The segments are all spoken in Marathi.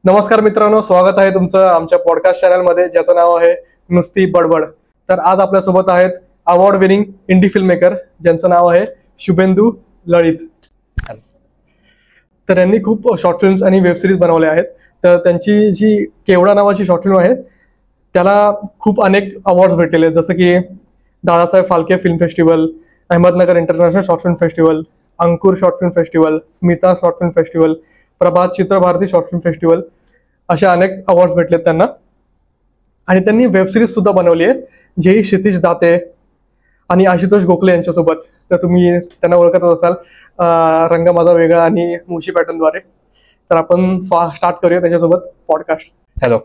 नमस्कार मित्रांनो, स्वागत आहे तुमचं आमच्या पॉडकास्ट चॅनलमध्ये ज्याचं नाव आहे नुसती बडबड. तर आज आपल्यासोबत आहेत award winning indie film maker ज्यांचं नाव आहे शुभेंदू लळित. तर यांनी खूप शॉर्ट फिल्म्स आणि वेब सिरीज बनवल्या आहेत. तर त्यांची जी केवढा नावाची शॉर्ट फिल्म आहे त्याला खूप अनेक अवॉर्ड्स भेटलेले आहेत, जसं की Dadasaheb Phalke film festival, Ahmednagar international short film festival, Ankur short film festival, Smita short film festival, Prabhat Chitrabharati short film festival, अशा अनेक अवॉर्ड्स भेटलेत त्यांना. आणि त्यांनी वेब सिरीज सुद्धा बनवली आहे, जेही क्षितिज दाते आणि आशुतोष गोखले यांच्यासोबत. तर तुम्ही त्यांना ओळखतच असाल, रंग माझा वेगळा आणि मुशी पॅटर्नद्वारे. तर आपण स्टार्ट करूया त्याच्यासोबत पॉडकास्ट. हॅलो,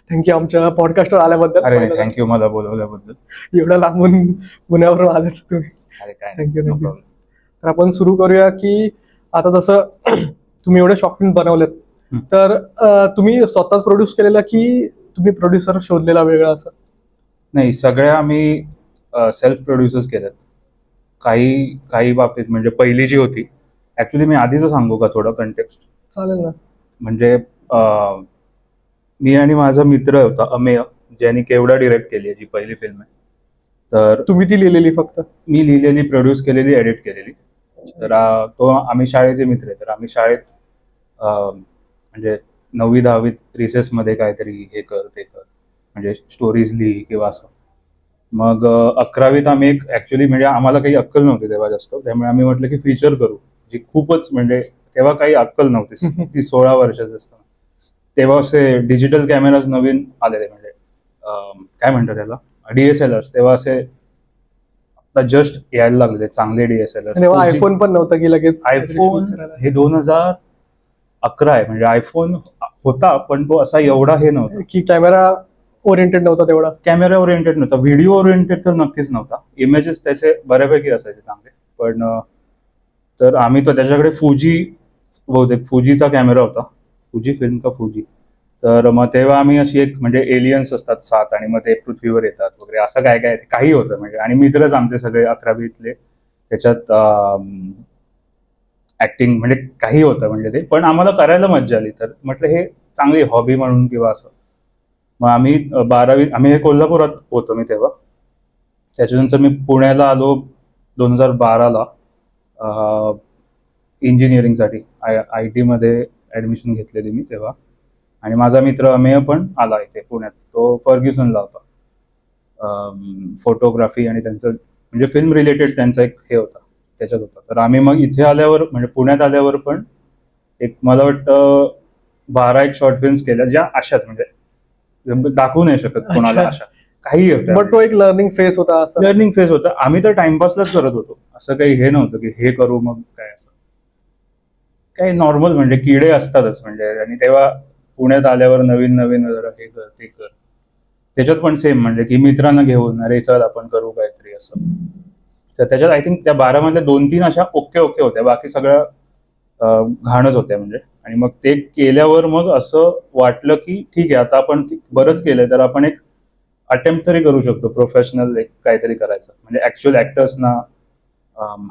थँक्यू आमच्या पॉडकास्टवर आल्याबद्दल. अरे थँक्यू मला बोलवल्याबद्दल. एवढं लांबून पुण्यावरून आले तुम्ही. अरे काय थँक्यू. तर आपण सुरू करूया की आता जसं तुम्ही एवढे शॉर्ट फिल्म बनवलेत, तर तुम्ही स्वतःच प्रोड्यूस केलेला की तुम्ही प्रोड्युसर शोधलेला वेगळा असं? नाही, सगळ्या आम्ही सेल्फ प्रोड्युसर्स केल्यात. काही बाबतीत म्हणजे पहिली जी होती, ऍक्च्युली मी आधीच सांगू का थोडं कंटेक्स्ट? चालेल ना. म्हणजे मी आणि माझा मित्र होता अमेय, ज्यांनी केवढा डिरेक्ट केली आहे, जी पहिली फिल्म आहे. तर तुम्ही ती लिहिलेली? फक्त मी लिहिलेली, प्रोड्यूस केलेली, एडिट केलेली. तर तो आम्ही शाळेचे मित्र आहे. तर आम्ही शाळेत म्हणजे 9वी-10वीत रिसेसमध्ये काहीतरी हे कर ते कर, म्हणजे स्टोरीज लिही किंवा असं. मग 11वीत आम्ही एक ऍक्च्युली म्हणजे आम्हाला काही अक्कल नव्हती तेव्हा जास्त, त्यामुळे आम्ही म्हटलं की फीचर करू, जी खूपच म्हणजे तेव्हा काही अक्कल नव्हती. ती 16 वर्षाचं असताना. तेव्हा असे डिजिटल कॅमेराज नवीन आलेले, म्हणजे काय म्हणतात त्याला, DSLRs. तेव्हा असे आता जस्ट यायला लागले चांगले DSLR. तेव्हा आयफोन पण नव्हता की लगेच आयफोन हे 2011 आहे. म्हणजे आयफोन होता पण तो असा एवढा हे नव्हता की कॅमेरा ओरिएंटेड नव्हता. तेवढा कॅमेरा ओरिएंटेड नव्हता. व्हिडिओ ओरिएंटेड तर नक्कीच नव्हता. इमेजेस त्याचे बऱ्यापैकी असायचे चांगले, पण तर आम्ही तो त्याच्याकडे बहुतेक फुजीचा कॅमेरा होता. फुजी फिल्म का फुजी. तर मग तेव्हा आम्ही अशी एक म्हणजे एलियन्स असतात 7 आणि मग ते पृथ्वीवर येतात वगैरे, असं काय काही होतं म्हणजे. आणि मित्रच आमचे सगळे 11वीतले, त्याच्यात ऍक्टिंग म्हणजे काही होतं म्हणजे ते, पण आम्हाला करायला मज्जा आली. तर म्हटलं हे चांगली हॉबी म्हणून किंवा असं. मग आम्ही 12वी आम्ही कोल्हापुरात होतो मी तेव्हा. त्याच्यानंतर मी पुण्याला आलो 2012ला इंजिनिअरिंगसाठी. IT मध्ये ऍडमिशन घेतलेली मी तेव्हा. आणि माझा मित्र अमेय पण आला इथे पुण्यात. तो फर्ग्युसनला होता, फोटोग्राफी आणि त्यांचं म्हणजे फिल्म रिलेटेड त्यांचा एक हे होता, त्याच्यात होता. तर आम्ही मग इथे आल्यावर म्हणजे पुण्यात आल्यावर पण एक मला वाटतं 12 एक शॉर्ट फिल्म्स केल्या, ज्या अशाच म्हणजे दाखवू नाही शकत कोणाला, अशा काही होत्या. बट तो एक लर्निंग फेज होता. असं लर्निंग फेज होता. आम्ही तर टाइमपासलाच करत होतो, असं काही हे नव्हतं की हे करू मग काय असं. काही नॉर्मल म्हणजे किडे असतातच म्हणजे. आणि तेव्हा पुण्यात आल्यावर नवीन जरा हे कर ते कर, त्याच्यात पण सेम म्हणजे की मित्रांना घेऊन अरे चल आपण करू काहीतरी असं. तर त्याच्यात आय थिंक त्या 12 मधल्या 2-3 अशा ओके होत्या, बाकी सगळ्या घाणच होत्या म्हणजे. आणि मग ते केल्यावर मग असं वाटलं की ठीक आहे, आता आपण बरंच केलंय तर आपण एक अटेम्प्ट तरी करू शकतो प्रोफेशनल एक काहीतरी करायचं, म्हणजे ऍक्च्युअल ऍक्टर्सना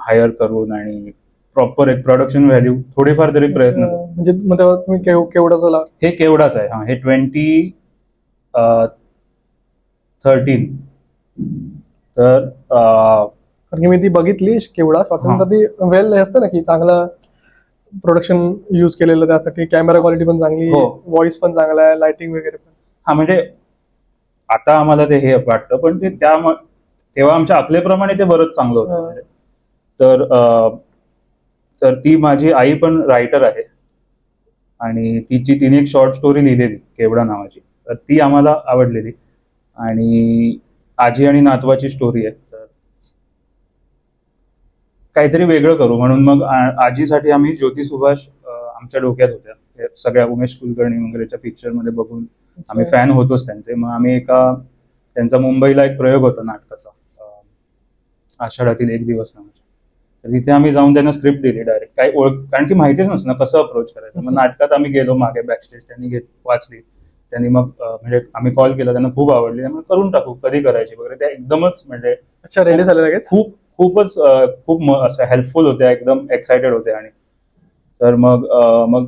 हायर करून आणि प्रॉपर एक प्रोडक्शन व्हॅल्यू थोडीफार तरी प्रयत्न. म्हणजे तुम्ही केवढा झाला? हे केवढाच आहे. हा, हे 2013. तर कारण की मी ती बघितली केवढा शॉर्ट, ती वेल असतं ना की चांगलं प्रोडक्शन युज केलेलं, त्यासाठी कॅमेरा क्वालिटी पण चांगली, व्हॉइस पण चांगला आहे, लाइटिंग वगैरे पण. हा, म्हणजे आता आम्हाला ते हे वाटतं, पण ते तेव्हा आमच्या अकलेप्रमाणे ते बरंच चांगलं होतं. तर ती माझी आई पण रायटर आहे आणि तिने एक शॉर्ट स्टोरी लिहिलेली केवढा नावाची, तर ती आम्हाला आवडलेली. आणि आजी आणि नातवाची स्टोरी आहे, तर काहीतरी वेगळं करू म्हणून मग आजीसाठी आम्ही ज्योती सुभाष आमच्या डोक्यात होत्या. सगळ्या उमेश कुलकर्णी वगैरेच्या पिक्चरमध्ये बघून आम्ही फॅन होतोच त्यांचे. मग आम्ही त्यांचा मुंबईला एक प्रयोग होता नाटकाचा, आषाढातील एक दिवस नावाचा. तर तिथे आम्ही जाऊन त्यांना स्क्रिप्ट दिली डायरेक्ट, काही कारण की माहितीच नसतं ना कसं अप्रोच करायचं. मग नाटकात आम्ही गेलो मागे बॅकस्टेज, त्यांनी वाचली. त्यांनी मग म्हणजे आम्ही कॉल केला, त्यांना खूप आवडली. त्यामुळे करून टाकू, कधी करायची वगैरे. त्या एकदमच म्हणजे रेडी झाले, खूपच असं हेल्पफुल होत्या, एकदम एक्सायटेड होते. आणि तर मग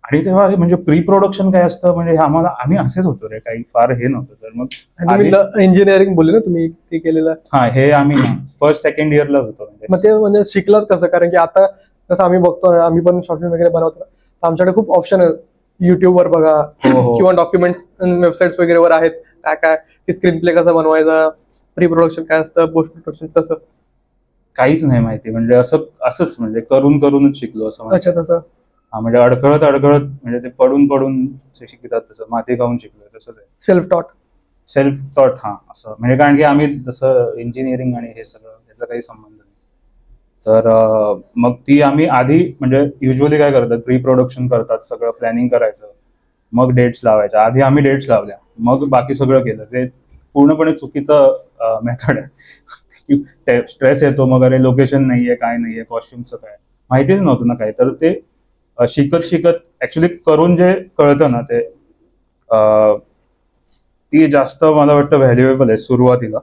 आणि तेव्हा म्हणजे प्री प्रोडक्शन काय असतं म्हणजे आम्ही असेच होतो रे, काही फार हे नव्हतं. तर मग इंजिनिअरिंग बोलले ना तुम्ही ते केलेलं, हा हे आम्ही फर्स्ट सेकंड इयरलाच होतो. मग ते म्हणजे शिकलात कसं? कारण की आता कसं आम्ही बघतो, आम्ही पण शॉर्ट फिल्म वगैरे बनवतो, तर आमच्याकडे खूप ऑप्शन आहेत. युट्यूबवर बघा किंवा डॉक्युमेंट्स वेबसाईट्स वगैरे वर आहेत काय काय, की स्क्रीन प्ले कसा बनवायचा, प्री प्रोडक्शन काय असतं, पोस्ट प्रोडक्शन तसं काहीच नाही माहिती. म्हणजे असंच म्हणजे करूनच शिकलो असं. अच्छा तसं. हा म्हणजे अडखळत म्हणजे ते पडून शिकतात तसं, माती खाऊन शिकलोय तसंच आहे. सेल्फ टॉट. हा असं म्हणजे कारण की आम्ही जसं इंजिनिअरिंग आणि हे सगळं याचा काही संबंध नाही. तर मग ती आम्ही आधी म्हणजे युजली काय करतात, प्री प्रोडक्शन करतात, सगळं प्लॅनिंग करायचं, मग डेट्स लावायच्या. आधी आम्ही डेट्स लावल्या, मग बाकी सगळं केलं. ते पूर्णपणे चुकीचं मेथड आहे. स्ट्रेस येतो, मग अरे लोकेशन नाहीये, काय नाहीये, कॉस्ट्युमचं काय माहितीच नव्हतं ना काय. तर ते शिकत ऍक्च्युली करून जे कळतं ना ते ती जास्त मला वाटतं व्हॅल्युएबल आहे सुरुवातीला.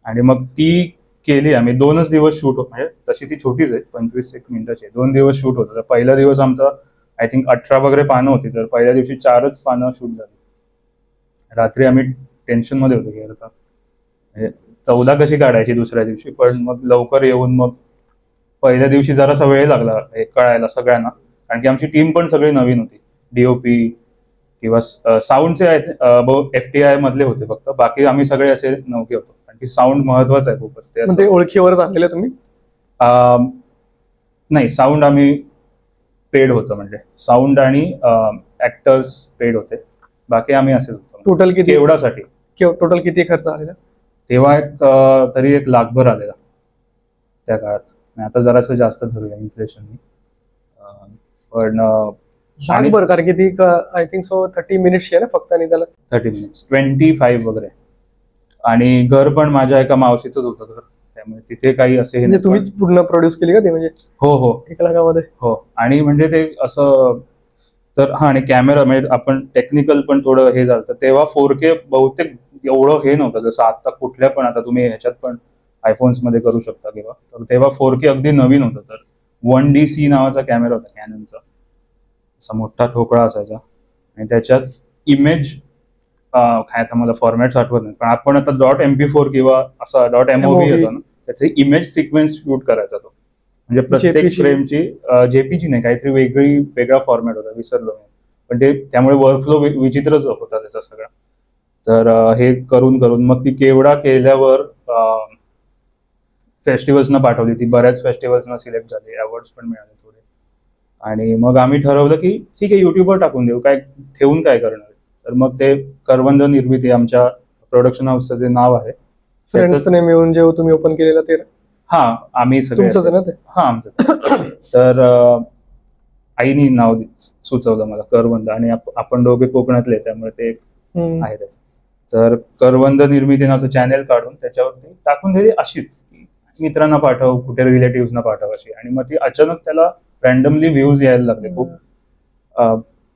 आणि मग ती केली आम्ही. 2च दिवस शूट होत, म्हणजे तशी ती छोटीच आहे, 25 मिनिटाची. 2 दिवस शूट होतं. तर पहिला दिवस आमचा आय थिंक 18 वगैरे पानं होती, तर पहिल्या दिवशी 4च पानं शूट झाली. रात्री आम्ही टेन्शन मध्ये होतो की आता म्हणजे 14 कशी काढायची दुसऱ्या दिवशी. पण मग लवकर येऊन मग पहिल्या दिवशी जरासा वेळ लागला हे कळायला सगळ्यांना, कारण की आमची टीम पण सगळी नवीन होती. डीओपी किंवा साऊंडचे FTI मधले होते फक्त, बाकी आम्ही सगळे असे नौके होतो. कारण की साऊंड महत्वाचं आहे खूपच. ते ओळखीवरच आणलेलं तुम्ही? नाही, साऊंड आम्ही पेड होतं, म्हणजे साऊंड आणि ऍक्टर्स पेड होते, बाकी आम्ही असेच होतो. टोटल किती एवढ्यासाठी टोटल किती खर्च आलेला तेव्हा? तरी 1 लाखभर आलेला त्या काळात. आता जरासं जास्त धरूया इन्फ्लेशननी. पण लाखभर, कारण की ती आय थिंक सो 30 मिनिट्स आहे ना फक्त, आणि त्याला 30 मिनिट्स 25 वगैरे. आणि घर पण माझ्या एका मावशीचंच होतं घर, त्यामुळे तिथे काही असे हे म्हणजे तुम्हीच पूर्ण प्रोड्यूस केली का ते? म्हणजे हो 1 लाखामध्ये? हो. आणि म्हणजे ते असं तर हा, आणि कॅमेरा म्हणजे आपण टेक्निकल पण थोडं हे झालं. तेव्हा 4K बहुतेक एवढं हे नव्हतं जसं आता. कुठल्या पण आता तुम्ही ह्याच्यात पण आयफोन्स मध्ये करू शकता किंवा, तर तेव्हा 4K अगदी नवीन होतं. तर 1DC नावाचा कॅमेरा होता कॅननचा, असा मोठा ठोकळा असायचा, आणि त्याच्यात इमेज काय आता मला फॉर्मॅट्स आठवत नाही, पण आपण आता .MP4 किंवा असा .MOV येतो ना, त्याचे इमेज सिक्वेन्स शूट करायचा तो. म्हणजे प्रत्येक फ्रेमची JPG नाही, काहीतरी वेगळा फॉर्मॅट होता, विसरलो मी. पण ते त्यामुळे वर्कफ्लो विचित्रच होता त्याचा सगळा. तर हे करून मग ती केवढा केल्यावर फेस्टिवल्सना पाठवली ती. बऱ्याच फेस्टिवल्सना सिलेक्ट झाली, अवॉर्ड्स पण मिळाले थोडे. आणि मग आम्ही ठरवलं की ठीक आहे, युट्यूबवर टाकून देऊ, काय ठेवून काय करणार. तर मग ते करवंद निर्मिती आमच्या प्रोडक्शन हाऊसचं जे नाव आहे, फ्रेंड्सने मिळून जे तुम्ही ओपन केलेलं ते? हा, आम्ही सगळे. हा, आमचं. तर आईनी नाव सुचवलं मला, करवंद. आणि आपण दोघे कोकणातले, त्यामुळे ते आहे त्याचं. तर करवंद निर्मिती नावाचं चॅनेल काढून त्याच्यावरती टाकून दिली अशीच, मित्रांना पाठव, कुठे रिलेटिव्हना पाठव अशी. आणि मग ती अचानक त्याला रॅन्डमली व्ह्यूज यायला लागले खूप.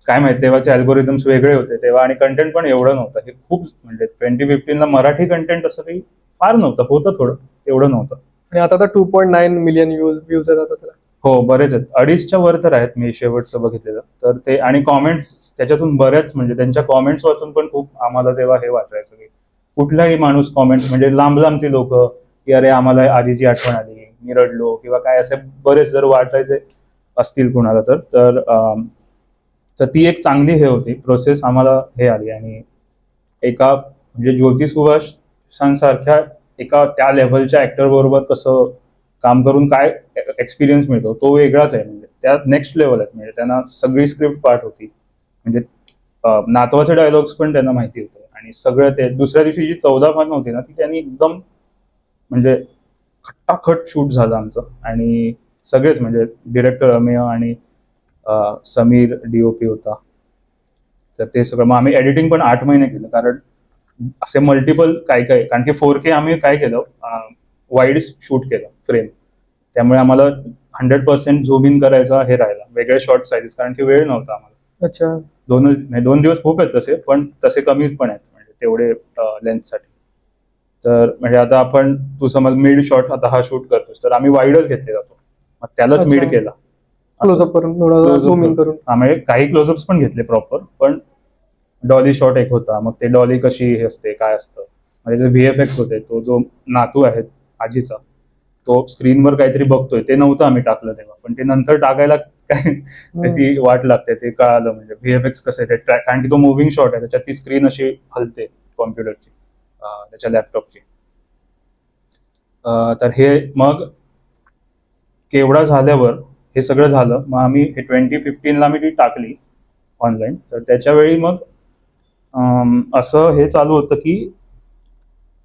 काय माहिती, तेव्हाचे अल्गोरिदम्स वेगळे होते तेव्हा, आणि कंटेंट पण एवढं नव्हतं. हे खूप म्हणजे 2015ला मराठी कंटेंट असं काही फार नव्हतं. होतं थोडं, तेवढं नव्हतं. आणि आता तर 2.9 मिलियन व्ह्यूज आहेत आता त्याला. हो, बरेच आहेत. 2.5च्या वर तर आहेत, मी शेवटचं बघितलेलं. तर ते, आणि कॉमेंट्स त्याच्यातून बऱ्याच, म्हणजे त्यांच्या कॉमेंट्स वाचून पण खूप आम्हाला तेव्हा हे वाटायचं की कुठलाही माणूस कॉमेंट्स, म्हणजे लांबची लोक, की अरे आम्हाला आधीची आठवण आली, मी रडलो किंवा काय, असे बरेच जर वाचायचे असतील कुणाला तर ती एक चांगली हे होती प्रोसेस आम्हाला हे आली. आणि एका म्हणजे ज्योती सुभाष सारख्या एका त्या लेव्हलच्या ऍक्टर बरोबर कसं काम करून काय एक्सपिरियन्स मिळतो तो वेगळाच आहे. म्हणजे त्या नेक्स्ट लेवल आहेत. म्हणजे त्यांना सगळी स्क्रिप्ट पाठ होती, म्हणजे नातवाचे डायलॉग्स पण त्यांना माहिती होते. आणि सगळं ते दुसऱ्या दिवशी जी 14 पानं होती ना, ती त्यांनी एकदम म्हणजे खट्टाखट शूट झालं आमचं. आणि सगळेच म्हणजे डिरेक्टर अमेय आणि समीर DOP होता. तर ते सगळं मग आम्ही एडिटिंग पण 8 महिने केलं, कारण असे मल्टिपल काय कारण की 4K आम्ही काय केलं, वाईड शूट केलं फ्रेम. त्यामुळे आम्हाला 100% झूम इन करायचा हे राहिला, वेगळे शॉर्ट साईजेस, कारण की वेळ नव्हता आम्हाला. अच्छा. 2 दिवस खूप आहेत तसे, पण तसे कमीच पण आहेत म्हणजे तेवढे लेन्थसाठी. तर म्हणजे आता आपण तू समज मिड शॉट आता हा शूट करतोस, तर आम्ही वाईडच घेतले जातो, मग त्यालाच मिड केला. क्लोजअप करून थोडं झूम इन करून. म्हणजे काही क्लोजअप्स पण घेतले प्रॉपर, पण डॉली शॉट एक होता. मग ते डॉली कशी हे असते काय असतं, म्हणजे VFX होते. तो जो नातू आहे आजीचा, तो स्क्रीनवर काहीतरी बघतोय ते नव्हतं आम्ही टाकलं तेव्हा, पण ते नंतर टाकायला काय ती वाट लागते ते कळालं. म्हणजे VFX कसं आहे ते, कारण की तो मुव्हिंग शॉट आहे, त्याच्यात ती स्क्रीन अशी हलते कॉम्प्युटरची, त्याच्या लॅपटॉपची. तर हे मग केवढा झाल्यावर हे सगळं झालं, मग आम्ही हे 2015ला मी ती टाकली ऑनलाईन. तर त्याच्या वेळी मग असं हे चालू होतं की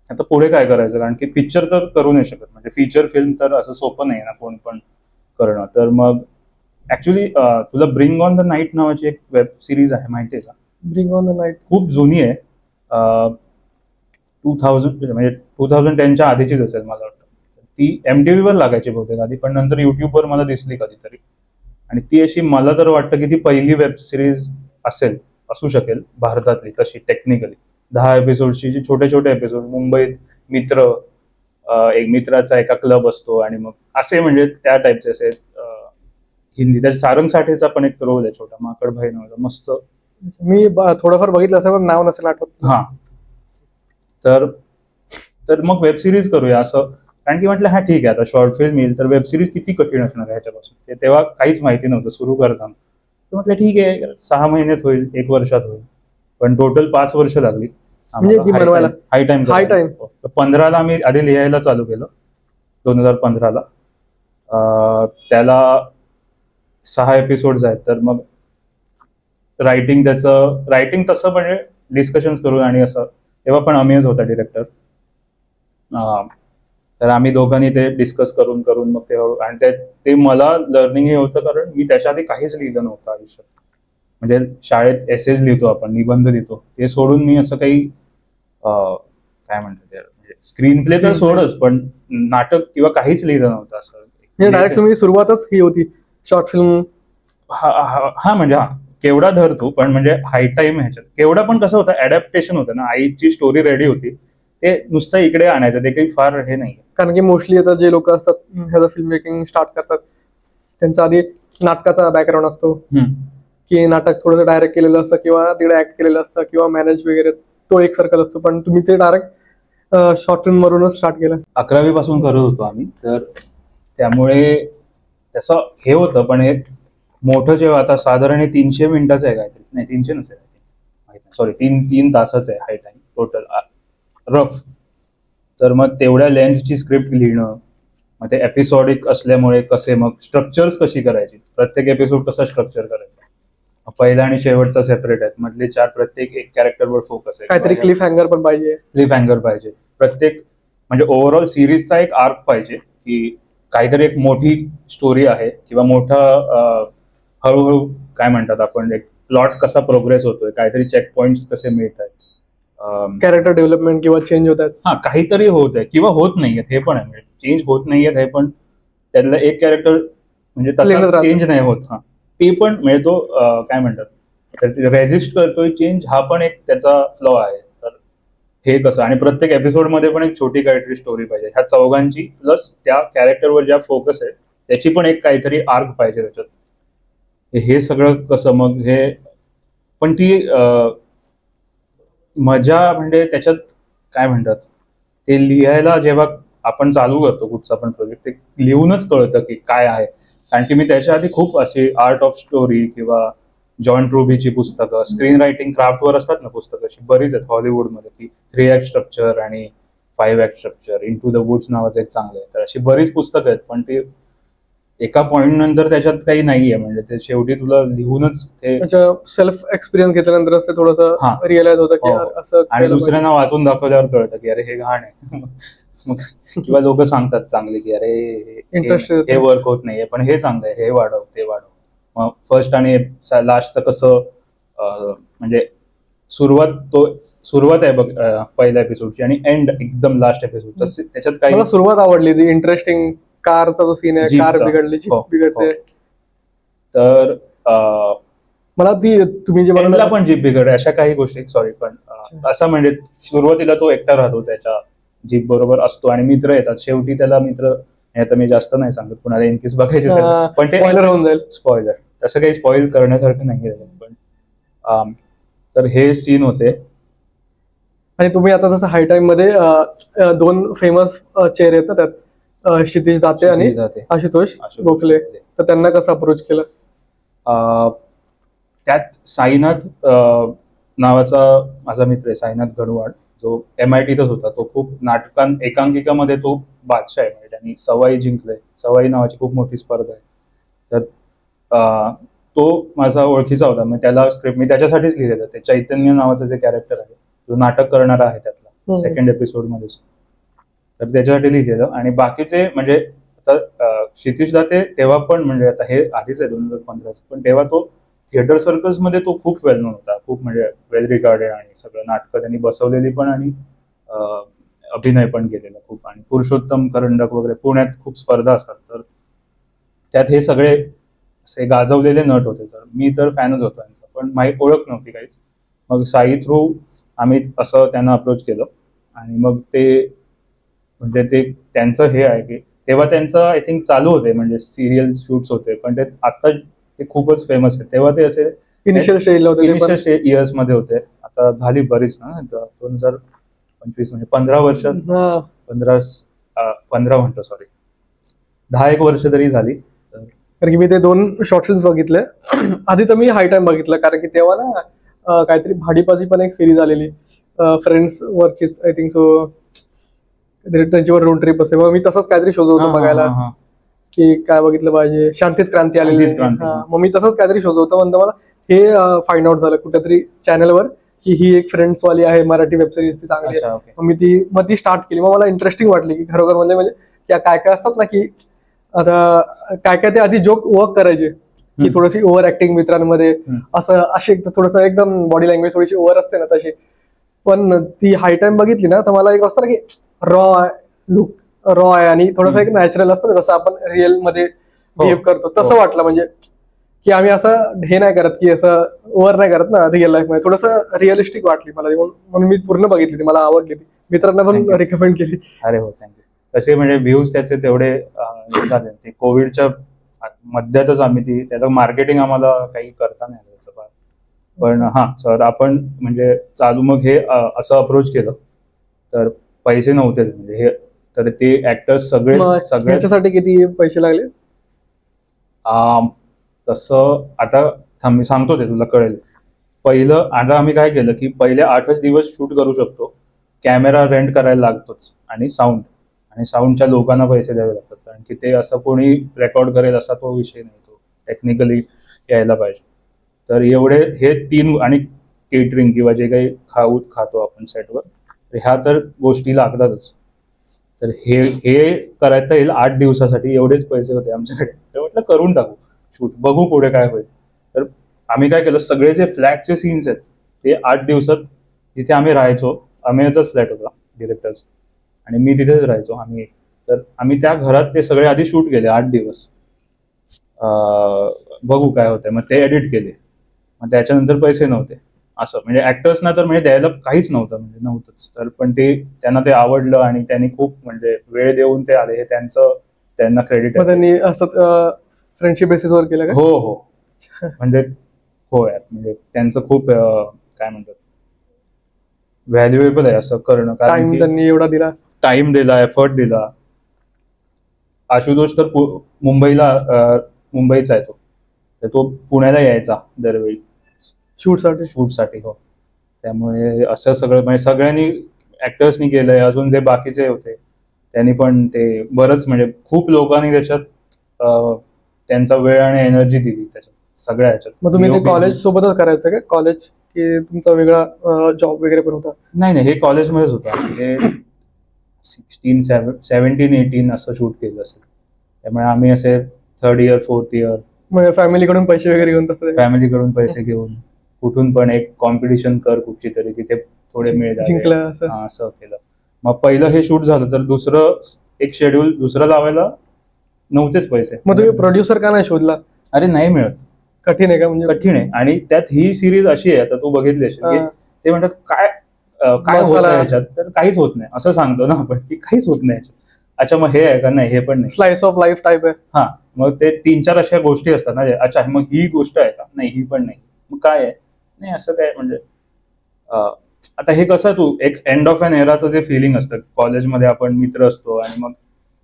आता पुढे काय करायचं, कारण की पिक्चर तर करू नाही शकत, म्हणजे फीचर फिल्म तर असं सोपं नाही ना कोण पण करणं. तर मग ऍक्च्युली तुला ब्रिंग ऑन द नाईट नावाची एक वेब सिरीज आहे, माहितीये का? ब्रिंग ऑन द नाईट खूप जुनी आहे, 2000 म्हणजे 2010च्या आधीचीच असेल मला वाटतं. ती MTV वर लागायची बहुतेक आधी, पण नंतर युट्यूबवर मला दिसली कधीतरी. आणि ती अशी मला तर वाटतं की ती पहिली वेब सिरीज असू शकेल भारतातली तशी टेक्निकली. 10 एपिसोडची जी छोटे छोटे एपिसोड, मुंबईत मित्र, एक मित्राचा एका क्लब असतो आणि मग असे म्हणजे त्या टाईपचे असे हिंदी. त्याच्या सारंग साठेचा पण एक रोल आहे छोटा, माकड भाई नावाचा, मस्त. मी थोडंफार बघितलं असं, पण नाव नसेल आठवत. हा, तर मग वेब सिरीज करूया असं, कारण की म्हटलं हा ठीक आहे, आता शॉर्ट फिल्म येईल तर वेब सिरीज किती कठीण असणार आहे ह्याच्यापासून. ते तेव्हा काहीच माहिती नव्हतं सुरू करताना. तर म्हटलं ठीक आहे, 6 महिन्यात होईल, 1 वर्षात होईल, पण टोटल 5 वर्ष लागली हाय टाइम. 15ला आम्ही आधी लिहायला चालू केलं, 2015ला. त्याला 6 एपिसोड्स आहेत. तर मग रायटिंग तसं म्हणजे डिस्कशन्स करून आणि असं, तेव्हा पण अमेज होता डिरेक्टर. तर आम्ही दोघांनी ते डिस्कस करून मग ते, आणि ते मला लर्निंग हे होतं, कारण मी त्याच्या आधी काहीच लिहिलं नव्हतं आयुष्यात. म्हणजे शाळेत एसेज लिहितो आपण, निबंध लिहितो, ते सोडून मी असं काही काय म्हणतात म्हणजे स्क्रीन प्ले तर सोडच, पण नाटक किंवा काहीच लिहिलं नव्हतं असं. डायरेक्ट तुम्ही सुरुवातच ही होती शॉर्ट फिल्म. हा म्हणजे केवढा धरतो, पण म्हणजे हाय टाइम ह्याच्यात केवढा पण कसं होतं, अडॅप्टेशन होतं ना, आईची स्टोरी रेडी होती, ते नुसतं इकडे आणायचं, ते काही फार हे नाही. कारण की मोस्टली आता जे लोक असतात ह्याचं फिल्म मेकिंग स्टार्ट करतात, त्यांचा आधी नाटकाचा बॅकग्राऊंड असतो, की नाटक थोडंसं डायरेक्ट केलेलं असतं किंवा तिकडे ऍक्ट केलेलं असतं किंवा मॅनेज वगैरे, तो एक सर्कल असतो. पण तुम्ही ते डायरेक्ट शॉर्ट फिल्म वरूनच स्टार्ट केलं. 11वी पासून करत होतो आम्ही, तर त्यामुळे त्याचं हे होतं. पण हे मोठं जेव्हा आता साधारण 300 मिनिटाचं आहे काहीतरी, नाही 300 नसेल, सॉरी 3 तासाचं आहे हाय टाइम टोटल रफ. तर मग तेवढ्या लेंथची स्क्रिप्ट लिहिणं, मग ते एपिसोडिक असल्यामुळे कसे मग स्ट्रक्चर्स कशी करायची, प्रत्येक एपिसोड कसा स्ट्रक्चर करायचा, पहिला आणि शेवटचा सेपरेट आहेत, मधले 4 प्रत्येक एक कॅरेक्टरवर फोकस आहे. काहीतरी क्लिफ हँगर पण पाहिजे. प्रत्येक म्हणजे ओव्हरऑल सिरीजचा एक आर्क पाहिजे, की काहीतरी एक मोठी स्टोरी आहे किंवा मोठा हळूहळू काय म्हणतात आपण, एक प्लॉट कसा प्रोग्रेस होतोय, काहीतरी चेक पॉइंट्स कसे मिळत आहेत, कॅरेक्टर डेव्हलपमेंट किंवा चेंज होत आहेत. हा, काहीतरी होत आहे किंवा होत नाहीयेत, हे पण आहे. चेंज होत नाहीयेत हे पण, त्यातलं एक कॅरेक्टर म्हणजे तसा चेंज नाही होत, हा ते पण मिळतो. काय म्हणतात, रेजिस्ट करतोय चेंज, हा पण एक त्याचा फ्लॉ आहे. तर हे कसं, आणि प्रत्येक एपिसोडमध्ये पण एक छोटी काहीतरी स्टोरी पाहिजे ह्या चौघांची, प्लस त्या कॅरेक्टरवर ज्या फोकस आहे त्याची पण एक काहीतरी आर्क पाहिजे त्याच्यात. हे सगळं कसं मग हे, पण ती मजा म्हणजे त्याच्यात काय म्हणतात, ते लिहायला जेव्हा आपण चालू करतो कुठचा पण प्रोजेक्ट, ते लिहूनच कळतं की काय आहे. कारण की मी त्याच्या आधी खूप अशी आर्ट ऑफ स्टोरी किंवा जॉन ट्रुबीची पुस्तकं, स्क्रीन रायटिंग क्राफ्टवर असतात ना पुस्तकं, अशी बरीच आहेत हॉलिवूडमध्ये, की 3 ऍक्ट स्ट्रक्चर आणि 5 act structure, into the woods नावाचं एक चांगलं आहे. तर अशी बरीच पुस्तकं आहेत, पण ती एका पॉइंट नंतर त्याच्यात काही नाहीये, म्हणजे ते शेवटी तुला लिहूनच ते सेल्फ एक्सपिरियन्स घेतल्यानंतर ते थोडंसं रिअलाइज होतं की असं, आणि दुसऱ्यांना वाचून दाखवल्यावर कळतं की अरे हे घाण आहे. किंवा लोक सांगतात चांगले की अरे हे वर्क होत नाहीये, पण हे चांगलं आहे, हे वाढव ते वाढव. मग फर्स्ट आणि लास्टचं कसं, म्हणजे सुरुवात आहे बघ पहिल्या एपिसोडची, आणि एंड एकदम लास्ट एपिसोड, त्याच्यात काही सुरुवात आवडली ती इंटरेस्टिंग. कारचा जो सीन आहे, कार बिघडते, तर मला ती तुम्ही जे म्हणला पण जीप बिघडते, अशा काही गोष्टी. सॉरी, पण असं म्हणजे सुरुवातीला तो एकटा राहतो, त्याच्या जीप बरोबर असतो आणि मित्र येतात, शेवटी त्याला मित्र आता मी जास्त नाही सांगत कुणाला इन केस बघायचे असेल तर. पण ते स्पॉइलर होऊन जाईल. स्पॉइलर तसं काही स्पॉइल करण्यासारखं नाही आहे पण तर हे सीन होते. आणि तुम्ही आता जसं हाय टाइम मध्ये 2 फेमस चेहरे आहेत ना त्यात, क्षितिज दाते आणि आशुतोष गोखले, तर त्यांना कसं अप्रोच केलं? त्यात साईनाथ नावाचा माझा मित्र आहे, साईनाथ गणवाड, जो MITतच होता. तो खूप एकांकिकामध्ये तो बादशाह आहे. त्यांनी सवाई जिंकलंय. सवाई नावाची खूप मोठी स्पर्धा आहे. तर तो माझा ओळखीचा होता. मग त्याला स्क्रिप्ट मी त्याच्यासाठीच लिहिलेलं. ते चैतन्य नावाचं जे कॅरेक्टर आहे, जो नाटक करणारा आहे त्यातला, सेकंड एपिसोड मध्ये, तर त्याच्यासाठी लिहिलेलं. आणि बाकीचे म्हणजे आता क्षितिज दाते तेव्हा पण म्हणजे आता हे आधीच आहे 2015, पण तेव्हा तो थिएटर सर्कल्स मध्ये तो खूप वेल नोन होता, खूप म्हणजे वेल रिगार्डेड, आणि सगळं नाटकं त्यांनी बसवलेली पण आणि अभिनय पण केलेला खूप. आणि पुरुषोत्तम करंडक वगैरे पुण्यात खूप स्पर्धा असतात, तर त्यात हे सगळे असे गाजवलेले नट होते. तर मी तर फॅनच होतो यांचा, पण माहीत ओळख नव्हती काहीच. मग साई थ्रू आम्ही असं त्यांना अप्रोच केलं. आणि मग ते म्हणजे ते त्यांचं हे आहे की तेव्हा त्यांचं आय थिंक चालू होते म्हणजे सिरियल शूट्स होते, पण ते आता ते खूपच फेमस आहे. तेव्हा ते असे इनिशियल इयर्स मध्ये होते. आता झाली बरीच ना, 2025 म्हणजे 15 वर्ष, 15 म्हणतो सॉरी, 10-1 वर्ष तरी झाली. कारण की मी ते 2 शॉर्ट फिल्म्स बघितले. आधी तर मी हाय टाइम बघितलं, कारण की तेव्हा ना काहीतरी भाडीपाची पण एक सिरीज आलेली फ्रेंड्स वरचीच, आय थिंक सो, त्यांच्यावर रोड ट्रिप असेल. मग मी तसंच काहीतरी शोधत होतो बघायला की काय बघितलं पाहिजे. शांतीत क्रांती आलेली, मग मी तसंच काहीतरी शोधत होतो. म्हणतो मला हे फाइंड आउट झालं कुठेतरी चॅनलवर की ही एक फ्रेंड्स वाली आहे मराठी वेब सिरीज, ती चांगली आहे. मग ती स्टार्ट केली. मग मला इंटरेस्टिंग वाटली की खरोखर म्हणजे काय काय असतात ना की आता काय काय ते आधी जोक वर्क करायचे की थोडीशी ओव्हर ऍक्टिंग मित्रांमध्ये, असं अशी थोडस एकदम बॉडी लँग्वेज थोडीशी ओव्हर असते ना तशी. पण ती हाय टाइम बघितली ना तर मला एक असतं ना की रॉ आहे आणि थोडंसं एक नॅचरल असतं ना, जसं आपण रिअल मध्ये बिहेव करतो तसं वाटलं. म्हणजे की आम्ही असं हे नाही करत की असं ओव्हर नाही करत ना रिअल लाईफ मध्ये, थोडंसं रिअलिस्टिक वाटली मला, म्हणून मी पूर्ण बघितली ती. मला आवडली ती, मित्रांना पण रिकमेंड केली. अरे हो, थँक्यू. तसे म्हणजे व्ह्यूज त्याचे तेवढे झाले. ते कोविडच्या मध्यातच आम्ही त्याचं मार्केटिंग आम्हाला काही करता नाही आलं फार. पण हा सर, आपण म्हणजे चालू मग हे असं अप्रोच केलं तर पैसे नव्हतेच म्हणजे हे, तर ते ऍक्टर्स सगळे किती पैसे लागले तसं आता मी सांगतो ते तुला कळेल. पहिलं आता आम्ही काय केलं की पहिले 8च दिवस शूट करू शकतो, कॅमेरा रेंट करायला लागतोच, आणि साऊंडच्या लोकांना पैसे द्यावे लागतात, कारण की ते असं कोणी रेकॉर्ड करेल असा तो विषय नाही, तो टेक्निकली यायला पाहिजे. तर एवढे हे 3, आणि केटरिंग किंवा जे काही खातो आपण सेटवर, ह्या तर गोष्टी लागतातच. तर हे करायला येईल 8 दिवसासाठी, एवढेच पैसे होते आमच्याकडे. तर म्हटलं करून टाकू शूट, बघू पुढे काय होईल. तर आम्ही काय केलं, सगळे जे फ्लॅटचे सीन्स आहेत ते 8 दिवसात, जिथे आम्ही राहायचो, अमेयचाच फ्लॅट होता डिरेक्टरचा, आणि मी तिथेच राहायचो तर आम्ही त्या घरात ते सगळे आधी शूट केले 8 दिवस. बघू काय होतंय, मग ते एडिट केले. मग त्याच्यानंतर पैसे नव्हते, असं म्हणजे ऍक्टर्सना तर म्हणजे द्यायला काहीच नव्हतं, म्हणजे नव्हतंच. तर पण त्यांना ते आवडलं आणि त्यांनी खूप म्हणजे वेळ देऊन ते आले, हे त्यांना क्रेडिट आहे. त्यांनी असं फ्रेंडशिप बेसिसवर केलं का? हो म्हणजे हो यार, म्हणजे त्यांचं खूप काय म्हणतात, व्हॅल्युएबल आहे असं करणं, कारण त्यांनी एवढा दिला, टाइम दिला, एफर्ट दिला. आशुतोष तर मुंबईचा आहे तर तो पुण्याला यायचा दरवेळी शूटसाठी. हो, त्यामुळे असं सगळं म्हणजे सगळ्यांनी ऍक्टर्सनी केलंय. अजून जे बाकीचे होते त्यांनी पण ते बरंच म्हणजे खूप लोकांनी त्याच्यात त्यांचा वेळ आणि एनर्जी दिली त्याच्यात सगळ्या ह्याच्यात. मग तुम्ही ते कॉलेज सोबतच करायचं का, कॉलेज की तुमचा वेगळा जॉब वगैरे पण होता? नाही, हे कॉलेजमध्येच होता. हे 16, 17, 18 असं शूट केलं असेल. त्यामुळे आम्ही असे 3rd इयर 4th इयर म्हणजे फॅमिलीकडून पैसे वगैरे घेऊन, फॅमिलीकडून पैसे घेऊन, कुठून पण एक कॉम्पिटिशन कर कुठची तरी, तिथे थोडे जिंकलं असं केलं. मग पहिलं हे शूट झालं, तर दुसरं एक शेड्यूल दुसरं लावायला नव्हतेच पैसे. मग तुम्ही प्रोड्युसर का नाही शोधला? अरे नाही मिळत, कठीण आहे का? म्हणजे कठीण आहे. आणि त्यात ही सिरीज अशी आहे, आता तू बघितली असेल की ते म्हणतात काय होत ह्याच्यात, तर काहीच होत नाही असं सांगतो ना आपण की काहीच होत नाही याच्यात. अच्छा मग हे आहे का, नाही हे पण नाही. स्लाइस ऑफ लाईफ टाईप आहे. हा, मग ते 3-4 अशा गोष्टी असतात ना, अच्छा मग ही गोष्ट आहे का, नाही ही पण नाही, मग काय आहे, नाही असं काय म्हणजे आता हे कसं तू एक एंड ऑफ एन एराचं जे फिलिंग असतं, कॉलेजमध्ये आपण मित्र असतो आणि मग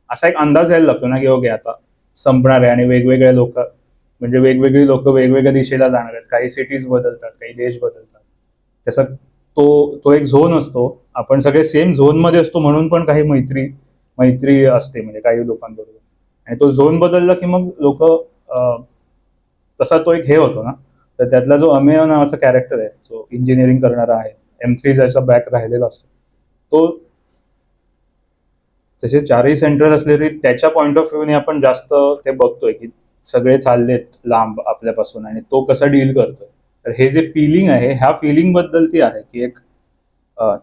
असा एक अंदाज यायला लागतो ना की ओके आता संपणार आहे आणि वेगवेगळे लोक म्हणजे वेगवेगळी लोक वेगवेगळ्या दिशेला जाणार आहेत, काही सिटीज बदलतात, काही देश बदलतात, त्याचा तो एक झोन असतो, आपण सगळे सेम झोनमध्ये असतो म्हणून पण काही मैत्री असते म्हणजे काही लोकांबरोबर, आणि तो झोन बदलला की मग लोक तसा तो एक हे होतो ना. तर त्यातला जो अमेय नावाचा कॅरेक्टर आहे, जो इंजिनिअरिंग करणारा आहे, M3 ज्याचा बॅक राहिलेला असतो, तो तसे 4ही सेंटर असले तरी त्याच्या पॉईंट ऑफ व्ह्यूने आपण जास्त ते बघतोय की सगळे चाललेत लांब आपल्यापासून आणि तो कसा डील करतोय. तर हे जे फिलिंग आहे, ह्या फिलिंग बद्दल ती आहे की एक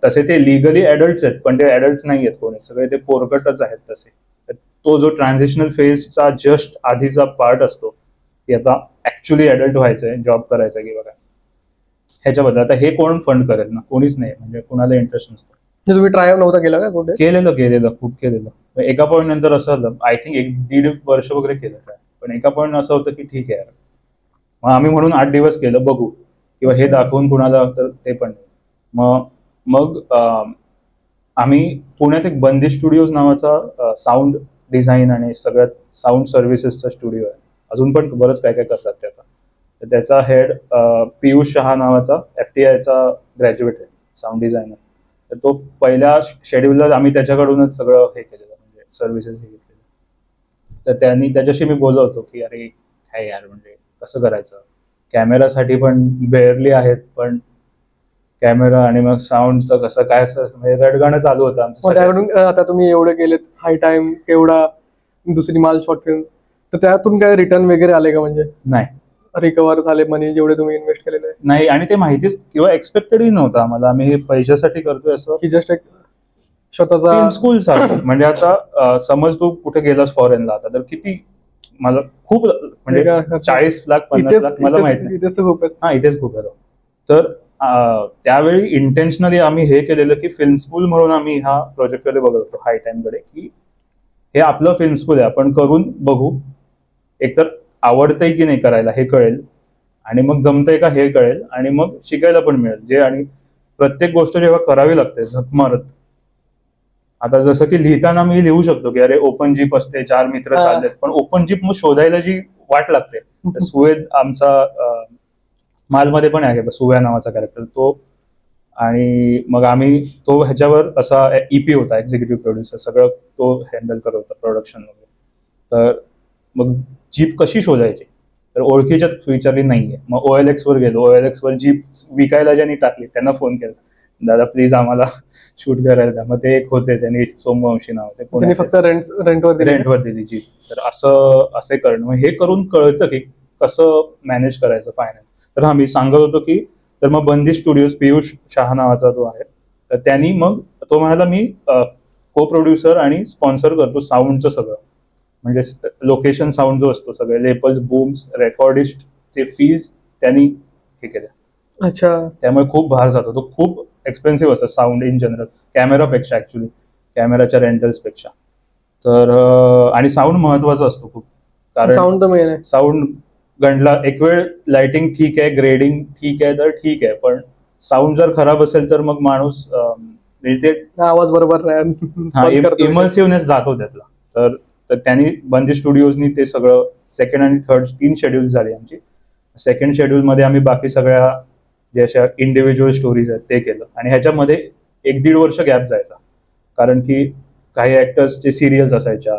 तसे ते लिगली ऍडल्ट्स आहेत पण ते ऍडल्ट्स नाही आहेत कोणी, सगळे ते पोरकटच आहेत तसे. तर तो जो ट्रान्झिशनल फेजचा जस्ट आधीचा पार्ट असतो की आता ऍक्च्युली ऍडल्ट व्हायचंय, जॉब करायचा किंवा काय, ह्याच्याबद्दल आता हे कोण फंड करेल ना, कोणीच नाही, म्हणजे कोणाला इंटरेस्ट नसतो. तुम्ही ट्राय नव्हता केला का कुठे? केलेलं खूप केलेलं. एका पॉईंट नंतर असं झालं, आय थिंक 1-1.5 वर्ष वगैरे केलं काय, पण एका पॉईंट असं होतं की ठीक आहे यार, मग आम्ही म्हणून 8 दिवस केलं बघू, किंवा हे दाखवून कुणाला, तर ते पण नाही. मग आम्ही पुण्यात एक बंदी स्टुडिओज नावाचा साऊंड डिझाईन आणि सगळ्यात साऊंड सर्व्हिसेसचा स्टुडिओ आहे, अजून पण बरंच काय काय करतात त्याचा. तर त्याचा हेड पियुष शहा नावाचा FTIचा ग्रॅज्युएट आहे, साऊंड डिझायनर. तर तो पहिल्या शेड्यूलला आम्ही त्याच्याकडूनच सगळं हे केलेलं, म्हणजे सर्व्हिसेस हे घेतलेलं. तर त्याच्याशी मी बोललो होतो की अरे काय यार, म्हणजे कसं करायचं, कॅमेरासाठी पण बेअरली आहेत, पण कॅमेरा आणि मग साऊंडचं कसं काय, म्हणजे रडगाणं चालू होतं आमचं. त्याकडून आता तुम्ही एवढे केलेत, हाय टाइम एवढा, दुसरी माल शॉर्ट फिल्म, तर त्यातून काय रिटर्न वगैरे आले का, म्हणजे नाही रिकवर झाले मनी जेवढे तुम्ही इन्व्हेस्ट केलेले? नाही, आणि ते माहितीच किंवा एक्सपेक्टेडही नव्हतं आम्हाला, आम्ही हे पैशासाठी करतोय असं, की जस्ट एक स्वतःचा फिल्म स्कूल सारखं. म्हणजे आता समज तू कुठे गेलास फॉरेनला, आता तर किती, मला खूप म्हणजे 40 लाख 50 लाख मला माहित नाही, इथेच खूप आहे. हा इथेच खूप आहे. तर त्यावेळी इंटेन्शनली आम्ही हे केलेलं की फिल्म स्कूल म्हणून आम्ही ह्या प्रोजेक्टकडे बघत होतो, हाय टाइमकडे, की हे आपलं फिल्म स्कूल आहे, आपण करून बघू, एकतर आवडतंय की नाही करायला हे कळेल, आणि मग जमतंय का हे कळेल, आणि मग शिकायला पण मिळेल जे. आणि प्रत्येक गोष्ट जेव्हा करावी लागते झक मारत, आता जसं की लिहिताना मी लिहू शकतो की अरे ओपन जीप असते, 4 मित्र चाललेत, पण ओपन जीप मग शोधायला जी वाट लागते. सुवेद आमचा मालमध्ये पण आहे सुव्या नावाचा कॅरेक्टर, तो, आणि मग आम्ही तो ह्याच्यावर असा EP होता, एक्झिक्युटिव्ह प्रोड्युसर, सगळं तो हँडल करत होता, प्रोडक्शन वगैरे. तर मग जीप कशी शोधायची, तर ओळखीच्यात विचारली नाहीये, मग OLX वर गेलो, OLX वर जीप विकायला ज्यांनी टाकली त्यांना फोन केला, दादा प्लीज आम्हाला शूट करायला द्या. मग ते एक होते, त्यांनी सोमवंशी नावाचे, त्यांनी फक्त रेंटवर दिली जीप. तर असे करणं, हे करून कळतं की कसं मॅनेज करायचं फायनान्स. तर हा मी सांगत होतो की तर मग बंदी स्टुडिओज, पियुष शहा नावाचा जो आहे, तर त्यांनी मग तो म्हणाला मी को प्रोड्युसर आणि स्पॉन्सर करतो साऊंडचं सगळं, म्हणजे लोकेशन साऊंड जो असतो, सगळे लेपल्स, बूम्स, रेकॉर्डिस्टचे फीज त्यांनी हे केले. अच्छा, त्यामुळे खूप भार जातो, तो खूप एक्सपेन्सिव्ह असतं साऊंड इन जनरल, कॅमेरापेक्षा, ऍक्च्युली कॅमेराच्या रेंटल्सपेक्षा. तर आणि साऊंड महत्वाचा असतो खूप, कारण साऊंड तर मेन आहे. साऊंड गणला एक वेळ, लाइटिंग ठीक आहे, ग्रेडिंग ठीक आहे, तर ठीक आहे, पण साऊंड जर खराब असेल तर मग माणूस आवाज बरोबर नाही, इमर्सिव्हनेस जातो त्यातला. तर त्यांनी बंदी स्टुडिओजनी ते सगळं सेकंड आणि थर्ड 3 शेड्यूल झाली आमची. सेकंड शेड्यूलमध्ये आम्ही बाकी सगळ्या जे अशा इंडिव्हिज्युअल स्टोरीज आहेत ते केलं, आणि ह्याच्यामध्ये 1-1.5 वर्ष गॅप जायचा, कारण की काही ऍक्टर्सचे सिरियल्स असायच्या,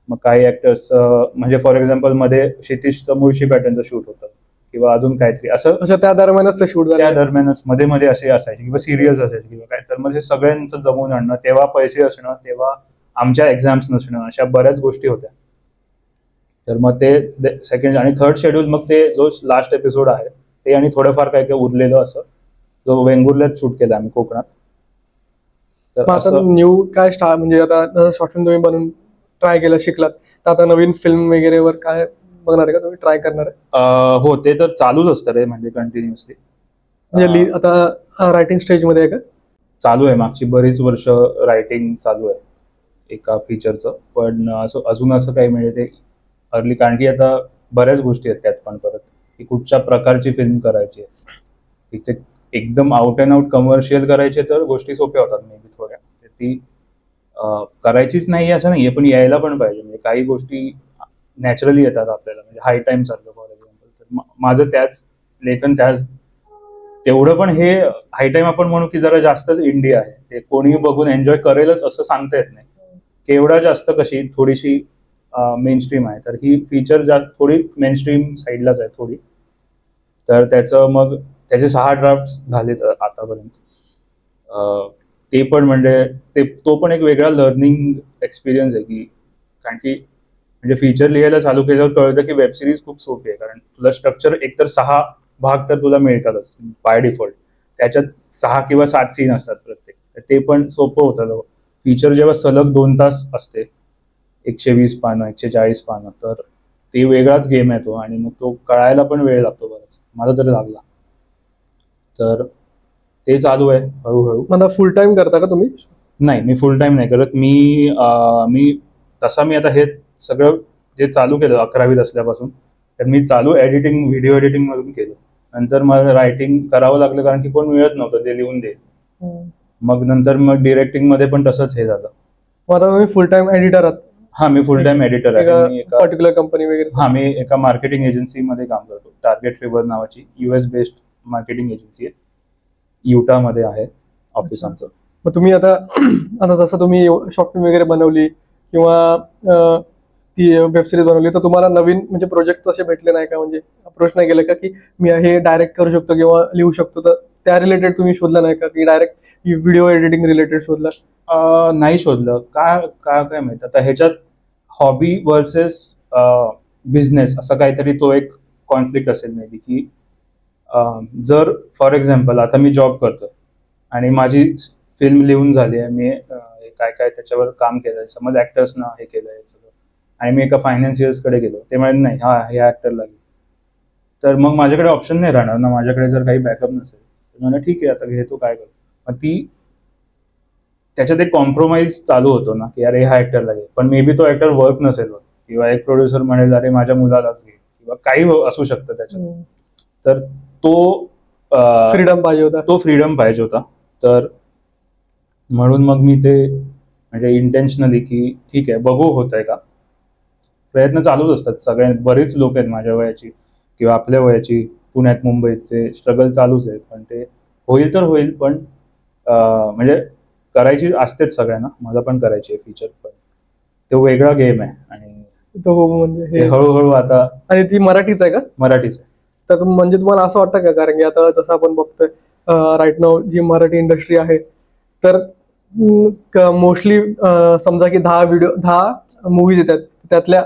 मग काही ऍक्टर्स म्हणजे फॉर एक्झाम्पल मध्ये क्षितिजचं मुळशी पॅटर्नचं शूट होतं, किंवा अजून काहीतरी असं, त्या दरम्यानच ते शूट, त्या दरम्यानच मध्ये असे असायचे, किंवा सिरियल्स असायचे किंवा काय. तर मग हे सगळ्यांचं जमवून आणणं, तेव्हा पैसे असणं, तेव्हा आमच्या एक्झाम्स नसणं, अशा बऱ्याच गोष्टी होत्या. तर मग ते सेकंड आणि थर्ड शेड्यूल, मग ते जो लास्ट एपिसोड आहे ते, आणि थोडंफार काय काय उरलेलं असं, जो वेंगुर्ल्यात शूट केला आम्ही कोकणात. तर असं न्यू काय स्टार, म्हणजे आता शॉर्ट फिल्म तुम्ही बनवून ट्राय केलं, शिकलात, तर आता नवीन फिल्म वगैरेवर काय बघणार आहे का तुम्ही, ट्राय करणार आहे? हो, ते तर चालूच असतं रे, म्हणजे कंटिन्युअसली. म्हणजे आता रायटिंग स्टेज मध्ये आहे का? चालू आहे, मागची बरीच वर्ष रायटिंग चालू आहे. एका फीचरचं, पण अजून असं काही म्हणजे ते अर्ली, कारण की आता बऱ्याच गोष्टी आहेत त्यात पण परत की कुठच्या प्रकारची फिल्म करायची आहे. तिचे एकदम आउट अँड आउट कमर्शियल करायचे तर गोष्टी सोप्या होतात मे बी थोड्या, ती करायचीच नाही असं नाहीये, पण यायला पण पाहिजे. म्हणजे काही गोष्टी नॅचरली येतात आपल्याला, म्हणजे हाय टाइम चाललं फॉर एक्झाम्पल, तर माझं त्याच लेखन त्याच तेवढं, पण हे हाय टाइम आपण म्हणू की जरा जास्तच इंडिया आहे, ते कोणी बघून एन्जॉय करेलच असं सांगता येत नाही. केवढा जास्त कशी थोडीशी मेन स्ट्रीम आहे, तर ही फीचर थोडी मेन स्ट्रीम साईडलाच आहे थोडी. तर त्याचं मग त्याचे 6 ड्राफ्ट झालेत आतापर्यंत. ते पण म्हणजे तो पण एक वेगळा लर्निंग एक्सपिरियन्स आहे, की कारण की म्हणजे फीचर लिहायला चालू केल्यावर कळतं की वेब सिरीज खूप सोपी आहे, कारण तुला स्ट्रक्चर एकतर 6 भाग तर तुला मिळतातच बाय डिफॉल्ट, त्याच्यात 6 किंवा 7 सीन असतात प्रत्येक, तर ते पण सोपं होतं. फीचर जेव्हा सलग 2 तास असते, 120 पानं 140 पानं, तर ते वेगळाच गेम आहे तो, आणि मग तो कळायला पण वेळ लागतो बराच, मला तरी लागला. तर ते चालू आहे हळूहळू. मला फुल टाइम करता का तुम्ही? नाही, मी फुल टाइम नाही करत. मी आता हे सगळं जे चालू केलं 11वीत असल्यापासून, तर मी चालू एडिटिंग, व्हिडिओ एडिटिंग मधून केलं. नंतर मला रायटिंग करावं लागलं, कारण की कोण मिळत नव्हतं जे लिहून देईल. मग नंतर डिरेक्टिंग मध्ये पण तसंच हे झालं. आता तुम्ही फुल टाइम एडिटर आहात? हा, मी फुल टाइम एडिटर आहे. मी एका पर्टिक्युलर कंपनी वगैरे? हा, मी एका मार्केटिंग एजन्सी मध्ये काम करतो, टार्गेट फेवर नावाची US बेस्ड मार्केटिंग एजन्सी आहे. युटामध्ये आहे ऑफिस आमचं. मग तुम्ही आता आता जसं तुम्ही शॉर्ट फिल्म वगैरे बनवली किंवा ती वेब सिरीज बनवली, तर तुम्हाला नवीन म्हणजे प्रोजेक्ट तसे भेटले नाही का? म्हणजे अप्रोच नाही केलं का की मी हे डायरेक्ट करू शकतो किंवा लिहू शकतो, तर त्या रिलेटेड तुम्ही शोधलं नाही का, की डायरेक्ट व्हिडिओ एडिटिंग रिलेटेड शोधलं? नाही शोधलं. काय माहित आता ह्याच्यात हॉबी वर्सेस बिझनेस असं काहीतरी तो एक कॉन्फ्लिक्ट असेल मे बी, की जर फॉर एक्झाम्पल आता मी जॉब करतोय आणि माझी फिल्म लिहून झाली आहे, मी काय काय त्याच्यावर काम केलंय, समज ऍक्टर्सना हे केलंय सगळं, आणि मी एका फायनान्शियर्सकडे गेलो, ते म्हणजे नाही हा ह्या ऍक्टरला लागेल, तर मग माझ्याकडे ऑप्शन नाही राहणार ना, माझ्याकडे जर काही बॅकअप नसेल तर म्हणा ठीक आहे आता घेतो काय करतो. मग त्याच्यात एक कॉम्प्रोमाइज चालू होतो ना, की अरे हा ऍक्टर लागेल, पण मे बी तो ऍक्टर वर्क नसेल होत, किंवा एक प्रोड्युसर म्हणेल अरे माझ्या मुलालाच घे, किंवा काही असू शकतं त्याच्यात. तर तो फ्रीडम पाहिजे होता. तर म्हणून मग मी ते म्हणजे इंटेन्शनली की ठीक आहे बघू होत आहे का, प्रयत्न चालूच असतात सगळ्या, बरीच लोक आहेत माझ्या वयाची किंवा आपल्या वयाची पुण्यात मुंबईचे, स्ट्रगल चालूच आहे, पण ते होईल तर होईल. पण म्हणजे करायची असतेच सगळ्यांना, मला पण करायची आहे फीचर, पण तो वेगळा गेम आहे, आणि तो म्हणजे हळूहळू आता. आणि ती मराठीच आहे का? मराठीच आहे. तर म्हणजे तुम्हाला असं वाटतं का, कारण की आता जसं आपण बघतोय राईट नाव जी मराठी इंडस्ट्री आहे, तर मोस्टली समजा की 10 मूवीज येतात, त्यातल्या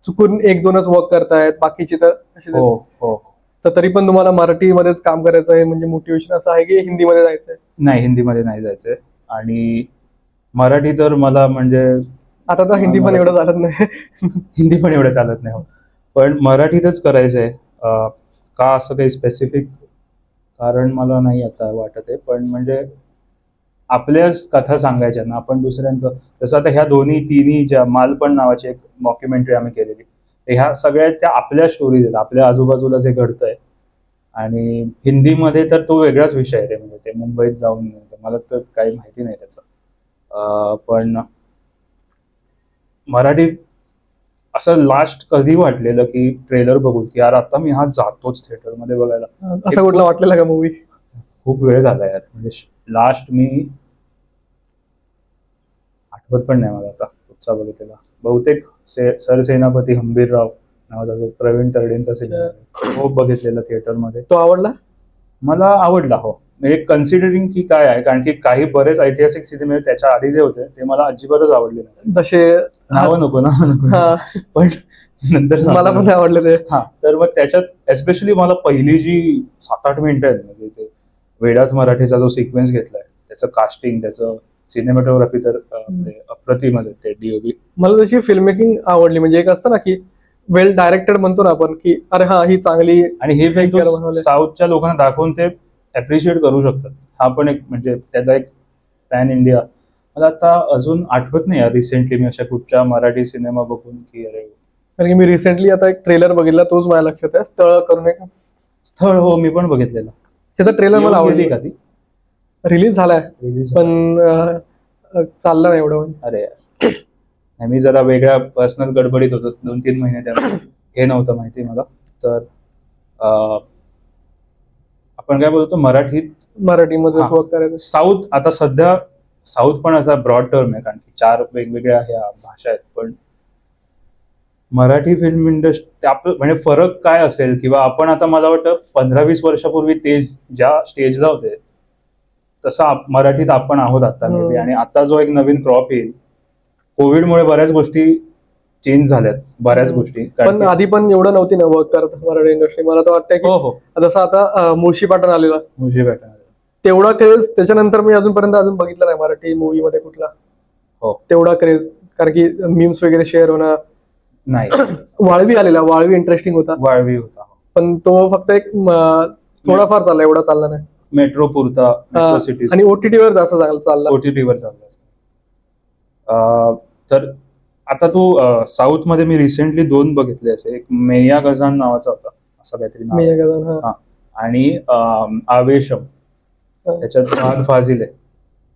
चुकून 1-2च वर्क करतायत, बाकीची तर हो. तर तरी पण तुम्हाला मराठीमध्येच काम करायचं आहे, म्हणजे मोटिवेशन असं आहे की हिंदीमध्ये जायचंय? नाही, हिंदीमध्ये नाही जायचंय, आणि मराठी तर मला म्हणजे आता तर हिंदी पण एवढं चालत नाही. हिंदी पण एवढं चालत नाही, पण मराठीतच करायचंय. का असं काही स्पेसिफिक कारण मला नाही आता वाटत आहे, पण म्हणजे आपल्याच कथा सांगायच्या ना आपण दुसऱ्यांचं. जसं आता ह्या तिन्ही ज्या मालपण नावाची एक डॉक्युमेंटरी आम्ही केलेली, ह्या सगळ्या त्या आपल्या स्टोरीज आहेत, आपल्या आजूबाजूला जे घडतंय. आणि हिंदीमध्ये तर तो वेगळाच विषय आहे, म्हणजे ते मुंबईत जाऊन, मला तर काही माहिती नाही त्याचं. पण मराठी असं लास्ट कधी वाटलेलं की ट्रेलर बघून की यार आता मी हा जातोच थिएटरमध्ये बघायला, असं कुठला वाटलेला का मूवी? खूप वेळ झाला यार, म्हणजे लास्ट मी आठवत पण नाही मला आता कुठचा बघितलेला, बहुतेक सरसेनापती हंबीरराव नावाचा जो प्रवीण तरडेंचा सिनेमा, हो बघितलेला थिएटरमध्ये. तो आवडला? मला आवडला, हो. म्हणजे कन्सिडरिंग की काय आहे, कारण की काही बरेच ऐतिहासिक सिनेमे त्याच्या आधी जे होते ते मला अजिबातच आवडले नाही. जसे नावं नको ना, पण नंतर मला पण आवडले ते. हा, तर मग त्याच्यात एस्पेशली मला पहिली जी 7-8 मिनिटं आहेत, म्हणजे ते वेडात मराठीचा जो सिक्वेन्स घेतलाय, त्याचं कास्टिंग, त्याचं सिनेमॅटोग्राफी तर अप्रतिमच आहे, ते DOP. मला तशी फिल्म मेकिंग आवडली, म्हणजे एक असतं ना की वेल डायरेक्टेड म्हणतो ना आपण, की अरे हा ही चांगली, आणि हे फिल्म साऊथच्या लोकांना दाखवून ते अप्रिशिएट करू शकतात. हा पण एक म्हणजे त्याचा एक पॅन इंडिया मला आता अजून आठवत नाही रिसेंटली मी अशा कुठच्या मराठी सिनेमा बघून की अरे. कारण की मी रिसेंटली आता एक ट्रेलर बघितला, तोच माझ्या लक्षात आहे, स्थळ करून एक. स्थळ, हो मी पण बघितलेलं. त्याचा ट्रेलर मला येऊन गेली आवडली. का ती? रिलीज झालाय रिलीज पण चालला नाही एवढं. अरे यार. नाही, मी जरा वेगळ्या पर्सनल गडबडीत होतो 2-3 महिने, त्यामुळे हे नव्हतं माहिती मला. तर आपण काय बोलतो मराठीमध्ये हा. वर्क करायचं. साऊथ, आता सध्या साऊथ पण असा ब्रॉड टर्म आहे, कारण की 4 वेगवेगळ्या ह्या भाषा आहेत. पण मराठी फिल्म इंडस्ट्री आपलं म्हणजे फरक काय असेल, किंवा आपण आता मला वाटतं 15-20 वर्षापूर्वी ते ज्या स्टेजला होते तसं मराठीत आपण आहोत आता मे बी. आणि आता जो एक नवीन क्रॉप येईल, कोविडमुळे बऱ्याच गोष्टी चेंज झाल्यात, बऱ्याच गोष्टी. पण आधी पण एवढं नव्हती ना वर्क करत मराठी इंडस्ट्री. मला तर वाटतं की हो, जसं आता मुळशी पॅटर्न आलेला, मुझे भेटा तेवढा क्रेज त्याच्यानंतर मी अजून बघितलं नाही मराठी मूवी मध्ये कुठला. हो. तेवढा क्रेज, कारण की मीम्स वगैरे शेअर होणं. नाही. वाळवी आलेला, वाळवी इंटरेस्टिंग होता, वाळवी होता, पण तो फक्त एक थोडाफार चालला, एवढा चालला नाही. मेट्रो पुरता, मेट्रो सिटी आणि ओटीटीवर जास्त चालला. ओटीटीवर चालला. तर आता तू साऊथ मध्ये मी रिसेंटली 2 बघितले असे. एक मेया गजान नावाचा होता, असं काहीतरी नाव आहे. हा. आणि आवेशम, त्याच्यात फहद फाजिल आहे.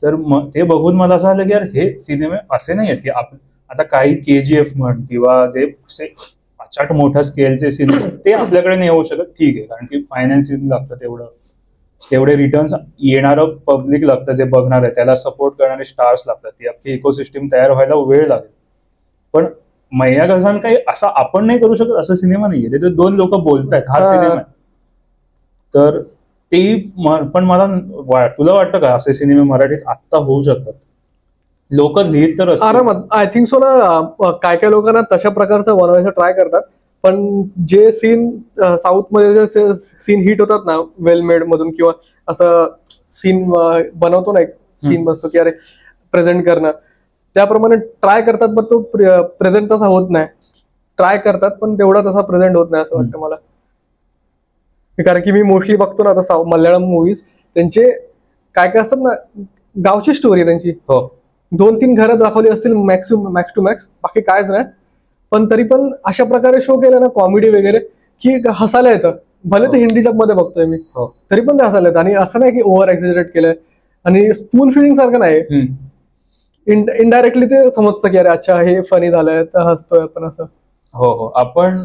तर ते बघून मला असं आलं की यार हे सिनेमे असे नाही आहेत की आता काही KGF म्हण किंवा जे असे अचाट मोठ्या स्केलचे सिनेमे ते आपल्याकडे नाही येऊ शकत. ठीक आहे, कारण की फायनान्सिंग लागतं, तेवढे रिटर्न्स येणारं पब्लिक लागतं जे बघणार आहे, त्याला सपोर्ट करणारे स्टार्स लागतात, ती अख्खी इकोसिस्टम तयार व्हायला वेळ लागेल. पण मैया गजान काही असा आपण नाही करू शकत असा सिनेमा नाहीये. ते 2 लोक बोलतायत, हा सिनेमा आहे. तर ते पण मला तुला वाटतं का असे सिनेमे मराठीत आत्ता होऊ शकतात? लोक लिहित तर आरामात. आय थिंक सो ना, काय काय लोकांना तशा प्रकारचं बनवायचं ट्राय करतात, पण जे सीन साऊथ मध्ये जे सीन हिट होतात ना वेल मेड मधून, किंवा असं सीन बनवतो ना, एक सीन बसतो की अरे प्रेझेंट करणं, त्याप्रमाणे ट्राय करतात, पण तो प्रेझेंट तसा होत नाही. ट्राय करतात पण तेवढा तसा प्रेझेंट होत नाही असं वाटतं मला. कारण की मी मोस्टली बघतो ना आता मल्याळम मूवीज, त्यांचे काय काय असतात ना, गावची स्टोरी त्यांची. हो. 2-3 घरं दाखवली असतील मॅक्स टू मॅक्स, बाकी कायच नाही. पण तरी पण अशा प्रकारे शो केला ना, कॉमेडी वगैरे, की हसायला येतं. भले ते हिंदी डब मध्ये बघतोय मी, तरी पण ते हसायला येतं. आणि असं नाही की ओव्हर एक्झॅजरेट केलंय, आणि स्पून फिडिंग सारखं नाही. इनडायरेक्टली ते समजतं की अरे अच्छा हे फनी झालंय, तर हसतोय आपण असं. हो. आपण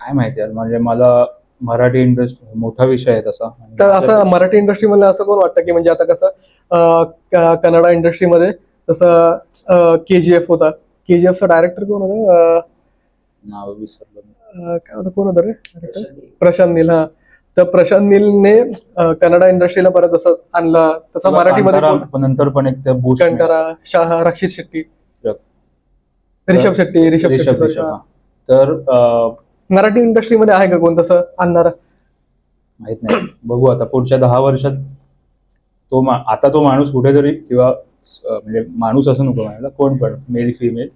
काय माहिती यार, म्हणजे मला मराठी इंडस्ट्री मोठा विषय आहे तसा. तर असं मराठी इंडस्ट्री मध्ये असं कोण वाटतं की म्हणजे आता कसं कन्नडा इंडस्ट्रीमध्ये तसं KGF होता, KGFचा डायरेक्टर कोण होता, नाव विसरलो, काय होतं, कोण होतं रे, प्रशांत नील. हा, तर प्रशांत नीलने कन्नडा इंडस्ट्रीला परत असं आणलं, तसं मराठीमध्ये नंतर पण एक कंटारा, रक्षित शेट्टी, रिषभ शेट्टी. तर मराठी इंडस्ट्रीमध्ये आहे का कोण तसं आणणार? माहित नाही, बघू आता पुढच्या 10 वर्षात आता तो माणूस कुठेतरी, किंवा म्हणजे माणूस असं नको म्हणायला, कोण पण मेल फिमेल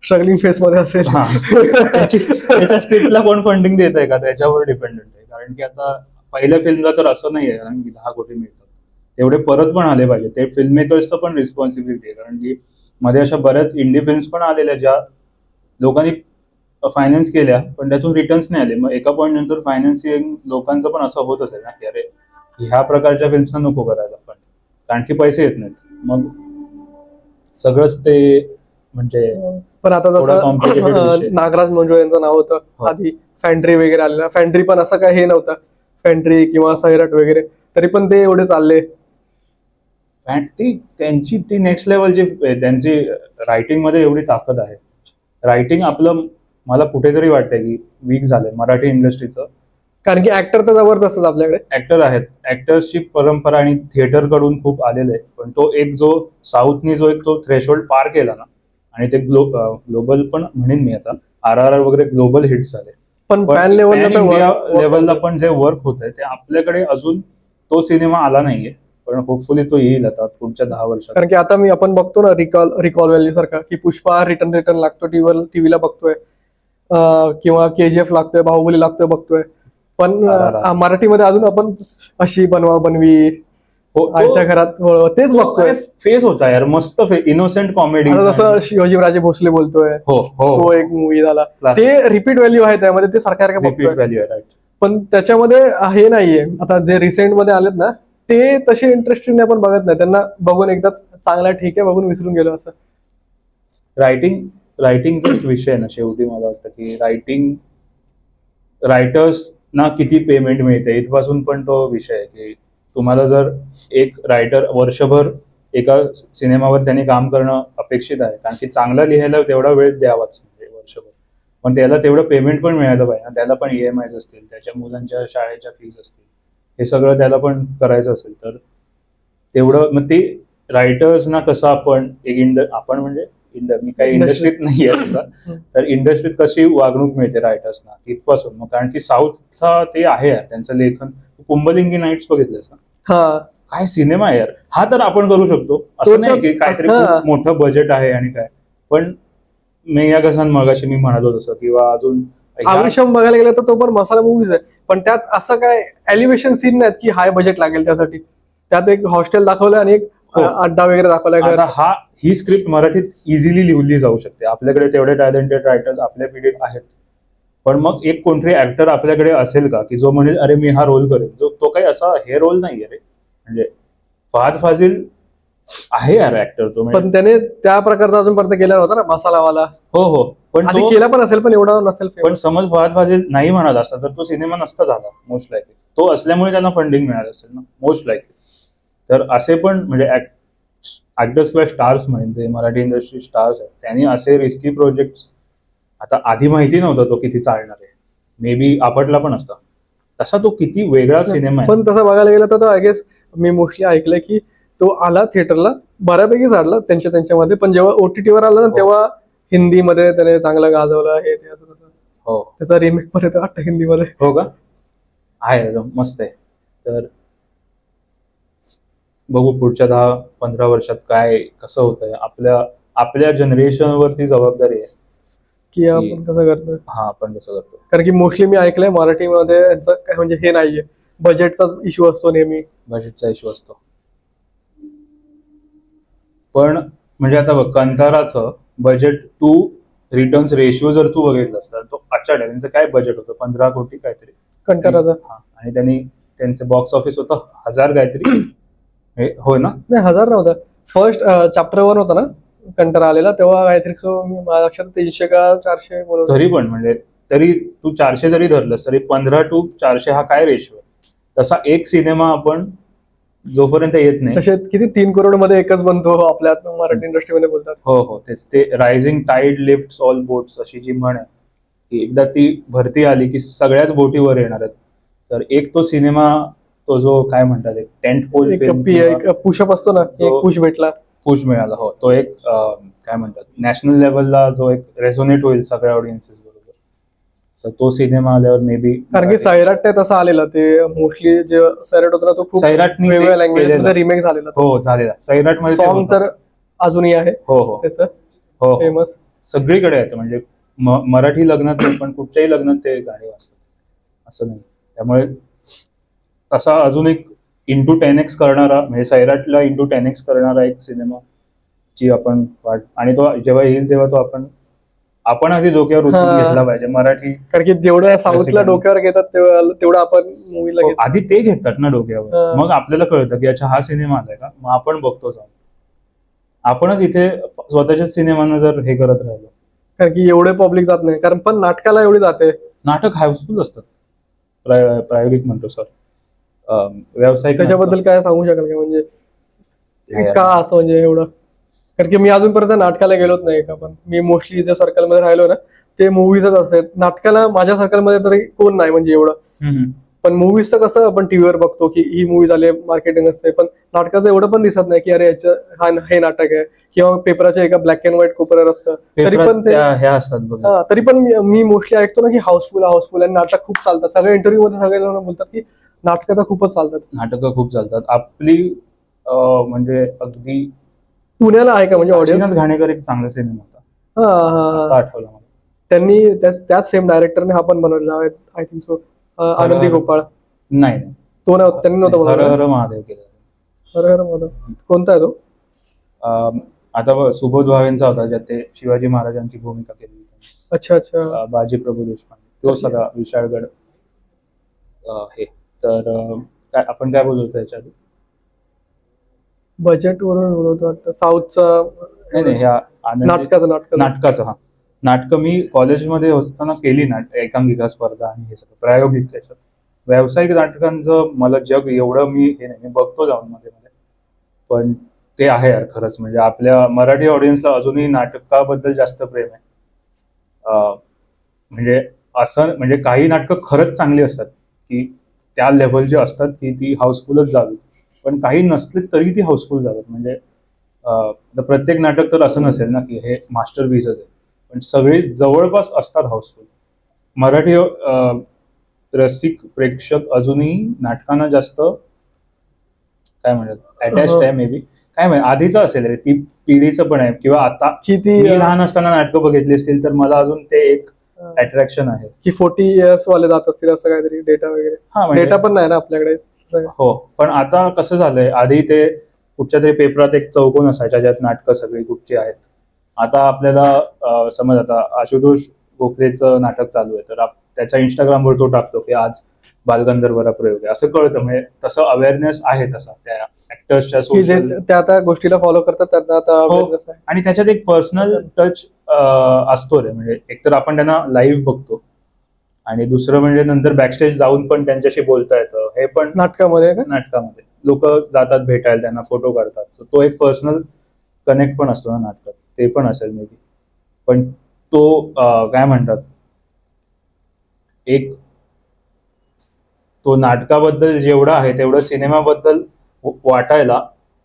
स्ट्रगलिंग फेस मध्ये असेल, त्याच्या स्क्रिप्टला कोण फंडिंग देत आहे का त्याच्यावर डिपेंडेंट आहे. कारण की आता पहिल्या फिल्मला तर असं नाही आहे, कारण की 10 कोटी मिळतात, तेवढे परत पण आले पाहिजे. ते फिल्म मेकर्सचं पण रिस्पॉन्सिबिलिटी आहे, कारण की मध्ये अशा बऱ्याच इंडी फिल्म्स पण आलेल्या ज्या लोकांनी फायनान्स केल्या पण त्यातून रिटर्न्स नाही आले. मग एका पॉईंट नंतर फायनान्सिंग लोकांचं पण असं होत असेल ना की अरे ह्या प्रकारच्या फिल्म्सना नको करायला पण, कारण की पैसे येत नाहीत. मग सगळंच ते म्हणजे. पण आता जसं नागराज मंजुळे यांचं नाव होतं आधी, फॅन्ड्री वगैरे आलेला, फॅन्ड्री पण असं काय हे नव्हतं, फॅन्ड्री किंवा सैराट वगैरे, तरी पण ते एवढे चालले. त्यांची ती नेक्स्ट लेवलची, त्यांची रायटिंग मध्ये एवढी ताकद आहे. रायटिंग आपलं मला कुठेतरी वाटतंय की वीक झालंय मराठी इंडस्ट्रीचं, कारण की ऍक्टर तर जबरदस्त आपल्याकडे ऍक्टर आहेत. ऍक्टर्सची परंपरा आणि थिएटर कडून खूप आलेलं आहे. पण तो एक जो साऊथनी जो एक तो थ्रेशोल्ड पार केला ना, आणि ते ग्लोबल पण म्हणेन मी, आता RRR वगैरे ग्लोबल हिट्स झाले, पण पॅन लेवलला पण जे वर्क होत आहे ते आपल्याकडे अजून तो सिनेमा आला नाहीये. पण होपफुली तो येईल आता पुढच्या 10 वर्षात. कारण की आता आपण बघतो ना रिकॉल व्हॅल्यू सारखा, की पुष्पा रिटर्न लागतो टीव्हीला बघतोय, किंवा KGF लागतोय, बाहुबली लागतोय बघतोय. पण मराठीमध्ये अजून आपण अशी बनवी आयत्या घरात तेच बघतोय. फेस होता यार, मस्त इनोसेंट कॉमेडी. जसं शिवाजीराजे भोसले बोलतोय, हो हो, तो एक मूवी झाला. ते रिपीट व्हॅल्यू आहे त्यामध्ये, ते सारखं रिपीट व्हॅल्यू आहे. राईट. पण त्याच्यामध्ये हे नाहीये. आता जे रिसेंट मध्ये आलेत ना, ते तसे इंटरेस्टिंग आपण बघत नाही. त्यांना बघून एकदाच चांगला ठीक आहे बघून विसरून गेलो असं. रायटिंगचाच विषय आहे ना शेवटी. मला वाटतं की रायटर्सना किती पेमेंट मिळते इथपासून पण तो विषय आहे की तुम्हाला जर एक रायटर वर्षभर एका सिनेमावर त्यांनी काम करणं अपेक्षित आहे, कारण की चांगला लिहायला तेवढा वेळ द्यावाच म्हणजे वर्षभर, पण त्याला तेवढं पेमेंट पण मिळालं पाहिजे ना. त्याला पण EMIs असतील, त्याच्या मुलांच्या शाळेच्या फीज असतील, हे सगळं त्याला पण करायचं असेल तर तेवढं. मग ते रायटर्सना कसं आपण आपण म्हणजे मी काही इंडस्ट्रीत नाही आहे तसा, तर इंडस्ट्रीत कशी वागणूक मिळते रायटर्सना तिथपासून. मग कारण की साऊथचा ते आहे यार त्यांचं लेखन. कुंभलिंगी नाईट्स बघितलंस ना, काय सिनेमा आहे यार हा. तर आपण करू शकतो असं नाही की काहीतरी खूप मोठं बजेट आहे आणि काय. पण मेघा कसान मगाशी मी म्हणालो तसं, किंवा अजून आविषम बघायला गेलं तर तो पण मसाला मूवीज आहे, पण त्यात असं काय एलिव्हेशन सीन नाहीत की हाय बजेट लागेल त्यासाठी. त्यात एक हॉस्टेल दाखवलं आणि एक अड्डा वगैरे दाखवलाय. आता ही स्क्रिप्ट मराठीत इझिली लिहिली जाऊ शकते. आपल्याकडे तेवढे टॅलेंटेड रायटर्स आपल्या पिढीत आहेत, पण मग एक कोणतरी ऍक्टर आपल्याकडे असेल का की जो म्हणेल अरे मी हा रोल करेल. तो काही असा हे रोल नाहीये रे. म्हणजे फहाद फाजिल आहे यार ऍक्टर तो, पण त्याने त्या प्रकारचा अजूनपर्यंत केला नव्हता ना मसालावाला. हो हो, पण तो केला पण असेल पण एवढा नसेल. पण समज फहाद फाजिल नाही म्हणाला असता तर तो सिनेमा नसता झाला मोस्ट लाईकली. तो असल्यामुळे त्यांना फंडिंग मिळालं असेल ना मोस्ट लाईकली. तर असे पण म्हणजे ऍक्टर्स किंवा स्टार्स म्हणजे मराठी इंडस्ट्री स्टार्स आहेत, त्यांनी असे रिस्की प्रोजेक्ट, आता आधी माहिती नव्हतं तो किती चालणार आहे, मे बी आपटला पण असता, तसा तो किती वेगळा सिनेमा आहे. पण तसं बघायला गेलं तर आय गेस मी मोस्टली ऐकलंय की तो आला थिएटरला बऱ्यापैकी झाडला त्यांच्यामध्ये, पण जेव्हा OTT वर आला ना तेव्हा हिंदीमध्ये त्याने चांगलं गाजवलं हे ते असं तसं. हो, त्याचा रिमेक पण येतो वाटतं हिंदीमध्ये. हो का, आहे मस्त आहे. तर बघू पुढच्या 10-15 वर्षात काय कसं होतंय. आपल्या जनरेशनवरती जबाबदारी आहे की आपण कसं करतो. हा, आपण कसं करतो. कारण की मोस्टली मी ऐकलंय मराठीमध्ये यांचं काय म्हणजे हे नाहीये, बजेटचा इश्यू असतो नेहमी. बजेटचा इश्यू असतो. पण म्हणजे आता बघ, कंताराचं बजेट टू रिटर्न्स रेशिओ जर तू बघितलास तर तो अचाट आहे. त्यांचं काय बजेट होतं 15 कोटी काहीतरी कंटाराचं. आणि त्यांचं बॉक्स ऑफिस होतं 1000 काहीतरी. होय ना, नाही 1000 नव्हतं. फर्स्ट चॅप्टर 1 होता ना कंटारा आलेला तेव्हा काहीतरी माझ्या लक्षात 300 का 400 बोलत. तरी पण म्हणजे तरी तू 400 जरी धरलंस तरी 15 to 400 हा काय रेशिओ आहे. तसा एक सिनेमा आपण जोपर्यंत येत नाही, तसे किती 3 करोड मध्ये एकच बनतो आपल्या मराठी इंडस्ट्रीमध्ये बोलतात. हो हो, तेच ते rising tide lifts all boats अशी जी म्हण आहे की एकदा ती भरती आली की सगळ्याच बोटी वर येणार आहेत. तर एक तो सिनेमा, तो जो काय म्हणतात एक टेंट पोल एक पुशअप असतो ना, एक पुश भेटला, पुश मिळाला. हो, तो एक काय म्हणतात नॅशनल लेवलला जो एक रेझोनेट होईल सगळ्या ऑडियन्सेस बरोबर. तर तो सिनेमा आल्यावर मे बी, कारण की सैराट तसा आलेला, ते मोस्टली जे सैराट होता तो खूप सैराटनी वेगवेगळ्या लँग्वेज मध्ये रिमेक झालेला. हो झालेला. सैराट मध्ये सॉन्ग तर अजूनही आहे. हो हो, त्याचं हो फेमस सगळीकडे आहे. म्हणजे मराठी लग्नात नाही पण कुठच्याही लग्नात ते गाणी वाजतात असं नाही. त्यामुळे तसा अजून एक इंटू 10x करणारा, म्हणजे सैराटला इंटू 10x करणारा एक सिनेमा जी आपण आणि तो जेव्हा येईल तेव्हा तो आपण आधी डोक्यावर उचलून घेतला पाहिजे मराठी. कारण की जेवढं साऊथला डोक्यावर घेतात तेवढं आपण मूवीला आधी ते घेतात ना डोक्यावर, मग आपल्याला कळतं की अच्छा हा सिनेमा आलाय का, मग आपण बघतो जाऊन. आपणच इथे स्वतःच्याच सिनेमांना जर हे करत राहिलो, कारण की एवढे पब्लिक जात नाही. कारण पण नाटकाला एवढी जाते. नाटक हाऊसफुल असतात. प्रायोगिक म्हणतो सर, व्यावसायिक. त्याच्याबद्दल काय सांगू शकाल का, म्हणजे का असं म्हणजे एवढं. कारण की मी अजूनपर्यंत नाटकाला गेलोच नाही का, पण मी मोस्टली जे सर्कलमध्ये राहिलो ना ते मूवीजच असतात. नाटकाला माझ्या सर्कलमध्ये तरी कोण नाही म्हणजे एवढं. पण मूवीजचं कसं आपण टीव्हीवर बघतो की ही मूवी झाली, मार्केटिंग असते, पण नाटकाचं एवढं पण दिसत नाही की अरे याचं हे नाटक आहे, किंवा पेपराच्या एका ब्लॅक अँड व्हाईट कोपऱ्यावर असतं तरी पण ते हे असतात. तरी पण मी मोस्टली ऐकतो ना की हाऊसफुल आणि नाटक खूप चालतात. सगळ्या इंटरव्ह्यू मध्ये सगळे जण बोलतात की नाटकं तर खूपच चालतात. नाटकं खूप चालतात आपली. म्हणजे अगदी पुण्याला आहे का म्हणजे ऑडियन्स. घाणेकर एक चांगला सिनेमा होता, आठवला मला. त्यांनी त्याच सेम डायरेक्टरने हा पण बनवलेला आहे I think so, Anandi Gopal. नाही तो त्यांनी नव्हता हर हर महादेव केला. अरे अरे मला कोणता आहे तो? आता सुबोध भावेंचा होता ज्यात ते शिवाजी महाराजांची भूमिका केली होती. अच्छा अच्छा. बाजी प्रभू देशपांडे, तो सगळा विशाळगड हे. तर काय आपण काय बोलतो त्याच्यात? बजेट वरून बोलतो वाटतं, साऊथचा. नाही ह्या नाटकाचं. नाटकं मी कॉलेजमध्ये होताना केली एकांकिका स्पर्धा आणि हे सगळं प्रायोगिक त्याच्यात. व्यावसायिक नाटकांचं मला जग एवढं मी बघतो जाऊन मध्ये मध्ये, पण ते आहे यार खरंच. म्हणजे आपल्या मराठी ऑडियन्सला अजूनही नाटकाबद्दल जास्त प्रेम आहे. म्हणजे असं म्हणजे काही नाटकं खरंच चांगली असतात की त्या लेव्हलची असतात की ती हाऊसफुलच जावी, पण काही नसले तरी ती हाऊसफुल जातात. म्हणजे प्रत्येक नाटक तर असं नसेल ना की हे मास्टरपीसच आहे, पण सगळे जवळपास असतात हाऊसफुल. मराठी रसिक प्रेक्षक अजूनही नाटकांना जास्त काय म्हणतात अटॅच्ड आहे. मे बी काय माहिती आधीचं असेल रे, ती पिढीचं पण आहे, किंवा आता किती मी लहान असताना नाटकं बघितली असतील तर मला अजून ते एक अट्रॅक्शन आहे की 40 years वाले जात असतील असं काहीतरी डेटा वगैरे. हा म्हणजे डेटा पण नाही ना आपल्याकडे. हो, पण आता कसं झालंय, आधी ते कुठच्या तरी पेपरात एक चौकोन असायच्या ज्यात नाटकं सगळी कुठची आहेत. आता आपल्याला समज आता आशुतोष गोखलेचं नाटक चालू आहे तर त्याच्या इंस्टाग्रामवर तो टाकतो की आज बालगंधर्वरा प्रयोग आहे, असं कळतं. म्हणजे तसं अवेअरनेस आहे तसा त्या ऍक्टर्सच्या सोशल, त्या गोष्टीला फॉलो करतात त्यांना आता awareness आहे. आणि त्याच्यात एक पर्सनल टच असतो रे. म्हणजे एकतर आपण त्यांना लाईव्ह बघतो आणि दुसरं म्हणजे नंतर बॅकस्टेज जाऊन पण त्यांच्याशी बोलता येतं. हे पण नाटकामध्ये लोक जातात भेटायला, त्यांना फोटो काढतात. सो तो एक पर्सनल कनेक्ट पण असतो ना नाटकात, ते पण असेल मे बी. पण तो काय म्हणतात, एक तो नाटकाबद्दल जेवढा आहे तेवढं सिनेमाबद्दल वाटायला,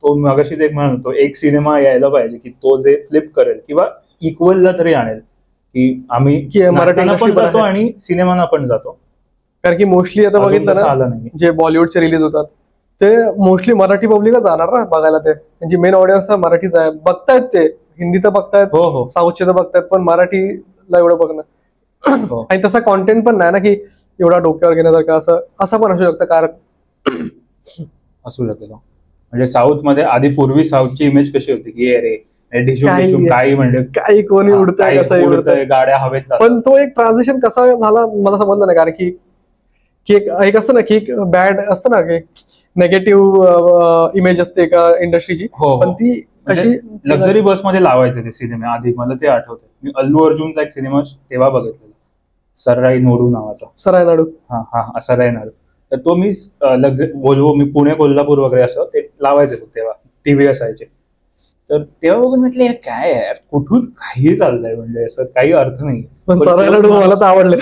तो मगाशीच एक म्हणतो, एक सिनेमा यायला पाहिजे की तो जे फ्लिप करेल किंवा इक्वलला तरी आणेल, की आम्ही मराठीला पण जातो आणि सिनेमाना पण जातो. कारण की मोस्टली आता बघितलं ना जे बॉलिवूडचे रिलीज होतात ते मोस्टली मराठी पब्लिकच जाणार ना बघायला. ते त्यांची मेन ऑडियन्स मराठीच आहे. बघतायत ते हिंदीचं बघतायत, साऊथचे तर बघतायत, पण मराठीला एवढं बघणं. आणि तसा कॉन्टेंट पण नाही ना की एवढा डोक्यावर घेण्यासारखं. असं पण असू शकतं कारण असू शकेल. म्हणजे साऊथ मध्ये आधी पूर्वी साऊथची इमेज कशी होती की अरे काही म्हणजे काही कोणी उडतंय गाड्या हवेत. पण तो एक ट्रान्झिशन कसा झाला मला समजलं नाही. कारण की एक असतं ना की एक बॅड असतं ना की नेगेटिव्ह इमेज असते एका इंडस्ट्रीची, पण ती कशी लक्झरी बस मध्ये लावायचे ते सिनेमे आधी. मला ते आठवतं, मी अल्लू अर्जुनचा एक सिनेमा तेव्हा बघितलेला, सराई नोडू नावाचा. सराई नाडू. हा सराई नाडू. तर तो मी बोलवो, मी पुणे कोल्हापूर वगैरे असं ते लावायचे तेव्हा टीव्ही असायचे. तर तेव्हा बघून म्हटलं काय यार, कुठून काही चाललंय, म्हणजे असं काही अर्थ नाही. पण सराई नाडू मला तर आवडले.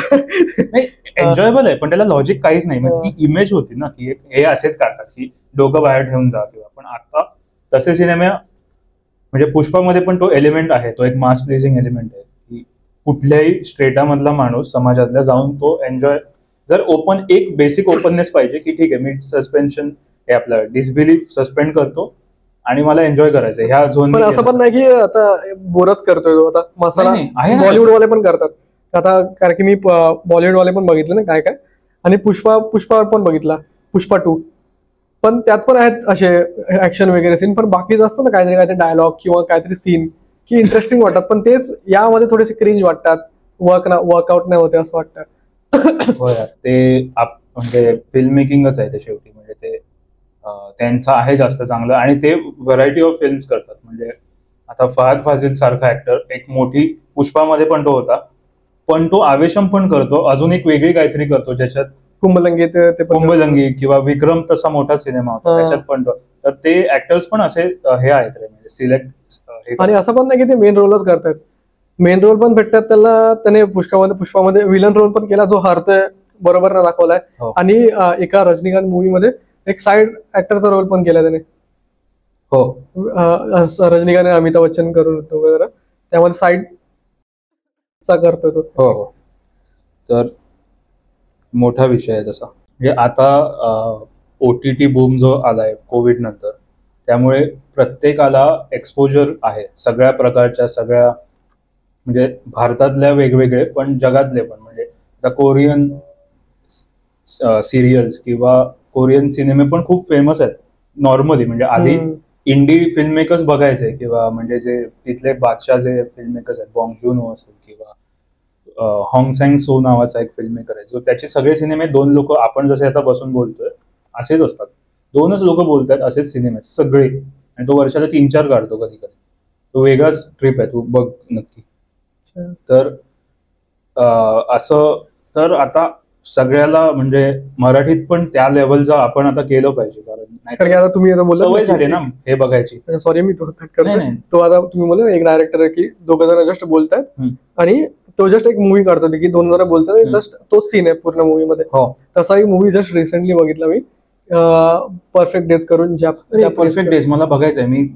नाही, एन्जॉयबल आहे, पण त्याला लॉजिक काहीच नाही. ती इमेज होती ना की हे असेच करतात की डोकं बाहेर ठेवून जा किंवा. पण आता तसे सिनेमे, म्हणजे पुष्पामध्ये पण तो एलिमेंट आहे, तो एक मास प्लीजिंग एलिमेंट आहे की कुठल्याही स्ट्रेटामधला माणूस समाजातला जाऊन तो एन्जॉय, जर ओपन एक बेसिक ओपननेस पाहिजे की ठीक आहे मी सस्पेन्शन हे आपलं डिसबिलीफ सस्पेंड करतो आणि मला एन्जॉय करायचं ह्या झोन. पण असं पण नाही की आता बोरच करतोय तो. आता मसाला बॉलिवूड वाले पण करतात आता, कारण की मी बॉलिवूड वाले पण बघितले ना काय आणि पुष्पावर पण बघितला, पुष्पा 2. पण त्यात पण आहेत असे ऍक्शन वगैरे सीन, पण बाकी असतं ना काहीतरी डायलॉग किंवा काहीतरी सीन की इंटरेस्टिंग वाटतात, पण तेच यामध्ये थोडेसे क्रिंज वाटतात, वर्कआउट नाही होते असं वाटतं. हो यार, ते म्हणजे फिल्म मेकिंगच आहे ते शेवटी. म्हणजे ते त्यांचं आहे जास्त चांगलं आणि ते व्हरायटी ऑफ फिल्म्स करतात. म्हणजे आता फहाद फाजिल सारखा ऍक्टर, एक मोठी पुष्पामध्ये पण तो होता, पण तो आवेशम पण करतो, अजून एक वेगळी काहीतरी करतो ज्याच्यात कुंभलंगी किंवा विक्रम तसा मोठा सिनेमा होता त्याच्यात पण. तर ते ऍक्टर्स पण असे हे आहेत रे, म्हणजे सिलेक्ट. आणि असं पण नाही की ते मेन रोलच करतात, मेन रोल पण भेटतात त्याला. त्याने पुष्पामध्ये विलन रोल पण केला जो हारतोय बरोबर ना दाखवलाय. आणि एका रजनीकांत मूवी मध्ये एक साइड ऍक्टरचा रोल पण केला त्याने. रजनीकांत अमिताभ बच्चन करून त्यामध्ये साइड चा करतो तो. हो, तर मोठा विषय आहे तसा. म्हणजे आता OTT बूम जो आलाय कोविड नंतर, त्यामुळे प्रत्येकाला एक्सपोजर आहे सगळ्या प्रकारच्या, सगळ्या म्हणजे भारतातल्या वेगवेगळे पण जगातले पण. म्हणजे आता कोरियन सिरियल्स किंवा कोरियन सिनेमे पण खूप फेमस आहेत नॉर्मली म्हणजे आधी इंडी फिल्म मेकर्स बघायचे किंवा म्हणजे जे तिथले बादशाह जे फिल्म मेकर्स आहेत, बॉंग जून असेल किंवा हॉंग सँग सो नावाचा एक फिल्म मेकर आहे, जो त्याचे सगळे सिनेमे दोन लोक, आपण जसे आता बसून बोलतोय असेच असतात, दोनच लोक बोलतात असेच सिनेमे सगळे, आणि तो वर्षाला 3-4 काढतो कधी कधी. तो वेगळाच ट्रिप आहे, तू बघ नक्की. तर असं तर आता सगळ्याला म्हणजे मराठीत पण त्या लेवलचं आपण आता केलं पाहिजे, कारण आता तुम्ही आता बोलला सवय झाली ना हे बघायची. सॉरी मी तो कट करतो. नाही. तो आता तुम्ही बोलला एक डायरेक्टर आहे की दोघं जण जस्ट बोलतात आणि तो जस्ट एक मूवी काढतो की 2 जण बोलतात, जस्ट तोच सीन आहे पूर्ण मूवी मध्ये. तसा एक मूवी जस्ट रिसेंटली बघितला मी, परफेक्ट डेज करून. परफेक्ट डेज मला बघायचंय, मी